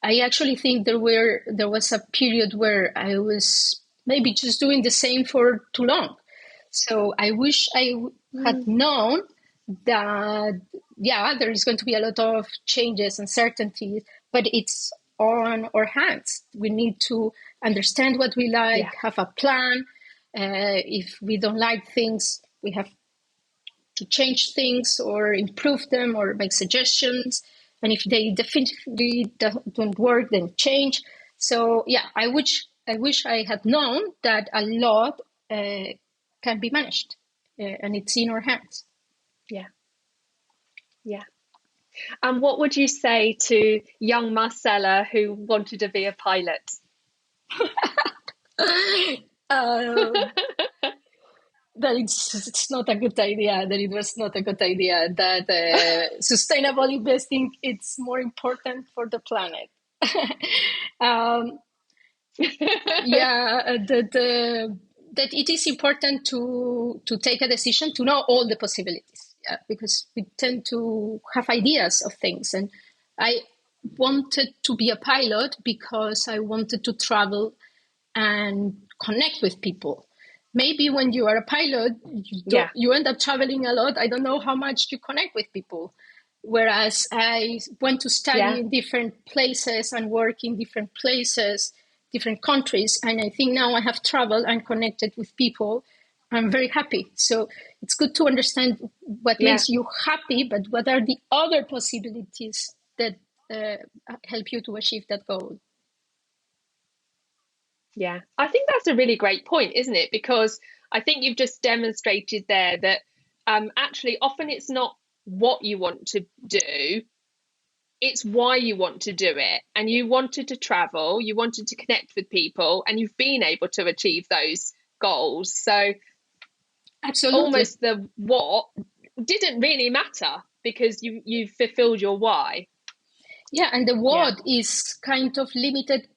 actually think there was a period where I was maybe just doing the same for too long. So I wish I had known that, there is going to be a lot of changes, uncertainties, but it's on our hands. We need to understand what we like, have a plan. If we don't like things, we have to change things or improve them or make suggestions. And if they definitively don't work, then change. So I wish I had known that a lot can be managed, and it's in our hands. Yeah. And what would you say to young Marcela who wanted to be a pilot? That it's not a good idea, that it was not a good idea, that sustainable investing, it's more important for the planet. That it is important to take a decision, to know all the possibilities, because we tend to have ideas of things. And I wanted to be a pilot because I wanted to travel and connect with people. Maybe when you are a pilot, you end up traveling a lot. I don't know how much you connect with people. whereas I went to study in different places and work in different places, different countries. And I think now I have traveled and connected with people. I'm very happy. So it's good to understand what makes you happy, but what are the other possibilities that help you to achieve that goal? Yeah, I think that's a really great point, isn't it? Because I think you've just demonstrated there that actually often it's not what you want to do, it's why you want to do it. And you wanted to travel, you wanted to connect with people, and you've been able to achieve those goals. So absolutely, almost the what didn't really matter because you fulfilled your why. Yeah, and the what is kind of limited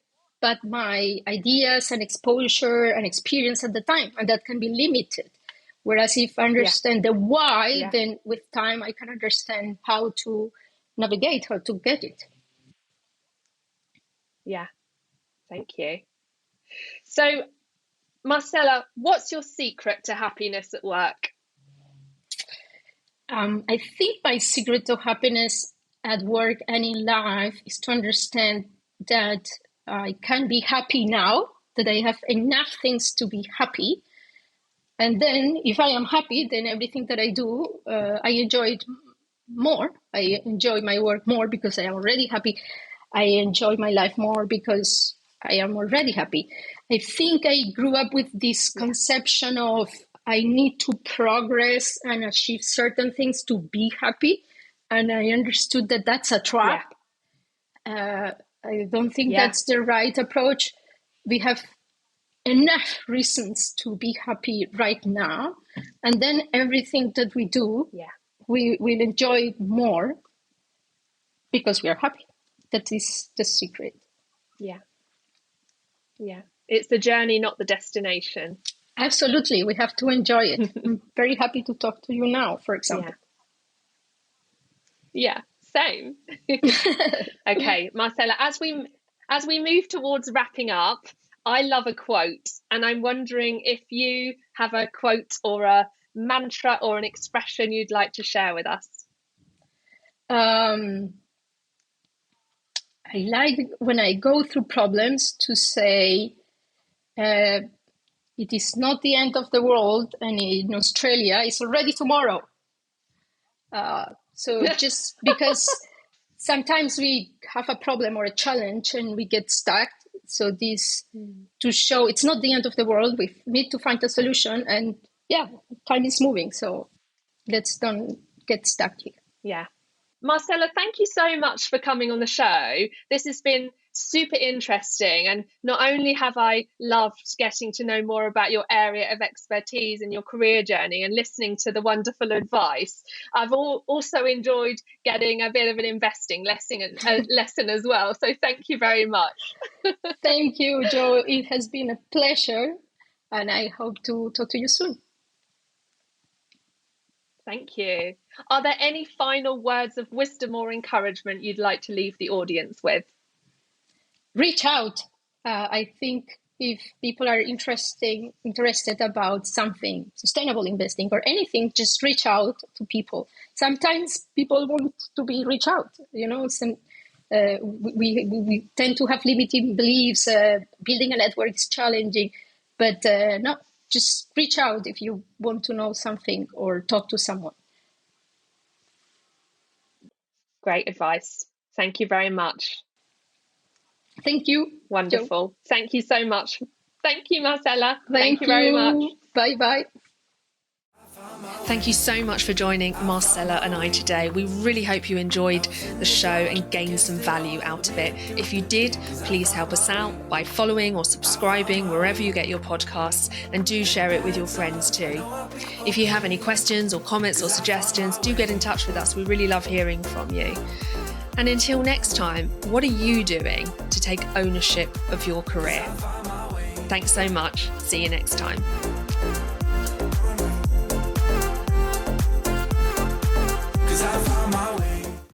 but my ideas and exposure and experience at the time, and that can be limited. Whereas if I understand the why, then with time I can understand how to navigate, how to get it. Yeah, thank you. So, Marcela, what's your secret to happiness at work? I think my secret to happiness at work and in life is to understand that I can be happy now, that I have enough things to be happy. And then if I am happy, then everything that I do, I enjoy it more. I enjoy my work more because I am already happy. I enjoy my life more because I am already happy. I think I grew up with this conception of I need to progress and achieve certain things to be happy. And I understood that that's a trap. I don't think that's the right approach. We have enough reasons to be happy right now. And then everything that we do, we will enjoy more because we are happy. That is the secret. Yeah. It's the journey, not the destination. Absolutely. We have to enjoy it. I'm very happy to talk to you now, for example. Yeah, same. Okay, Marcela, as we move towards wrapping up, I love a quote, and I'm wondering if you have a quote or a mantra or an expression you'd like to share with us. I like when I go through problems to say, it is not the end of the world, and in Australia, it's already tomorrow. So just because sometimes we have a problem or a challenge and we get stuck. So this to show it's not the end of the world. We need to find a solution, and time is moving. So let's don't get stuck here. Yeah. Marcela, thank you so much for coming on the show. This has been super interesting. And not only have I loved getting to know more about your area of expertise and your career journey and listening to the wonderful advice, I've also enjoyed getting a bit of an investing lesson as well. So thank you very much. Thank you, Jo. It has been a pleasure. And I hope to talk to you soon. Thank you. Are there any final words of wisdom or encouragement you'd like to leave the audience with? Reach out. I think if people are interested about something, sustainable investing or anything, just reach out to people. Sometimes people want to be reached out. We tend to have limiting beliefs. Building a network is challenging, but no. Just reach out if you want to know something or talk to someone. Great advice. Thank you very much. Thank you. Wonderful. Jo. Thank you so much. Thank you, Marcela. Thank you very much. Bye-bye. Thank you so much for joining Marcela and I today. We really hope you enjoyed the show and gained some value out of it. If you did, please help us out by following or subscribing wherever you get your podcasts, and do share it with your friends too. If you have any questions or comments or suggestions, do get in touch with us. We really love hearing from you. And until next time, what are you doing to take ownership of your career? Thanks so much. See you next time.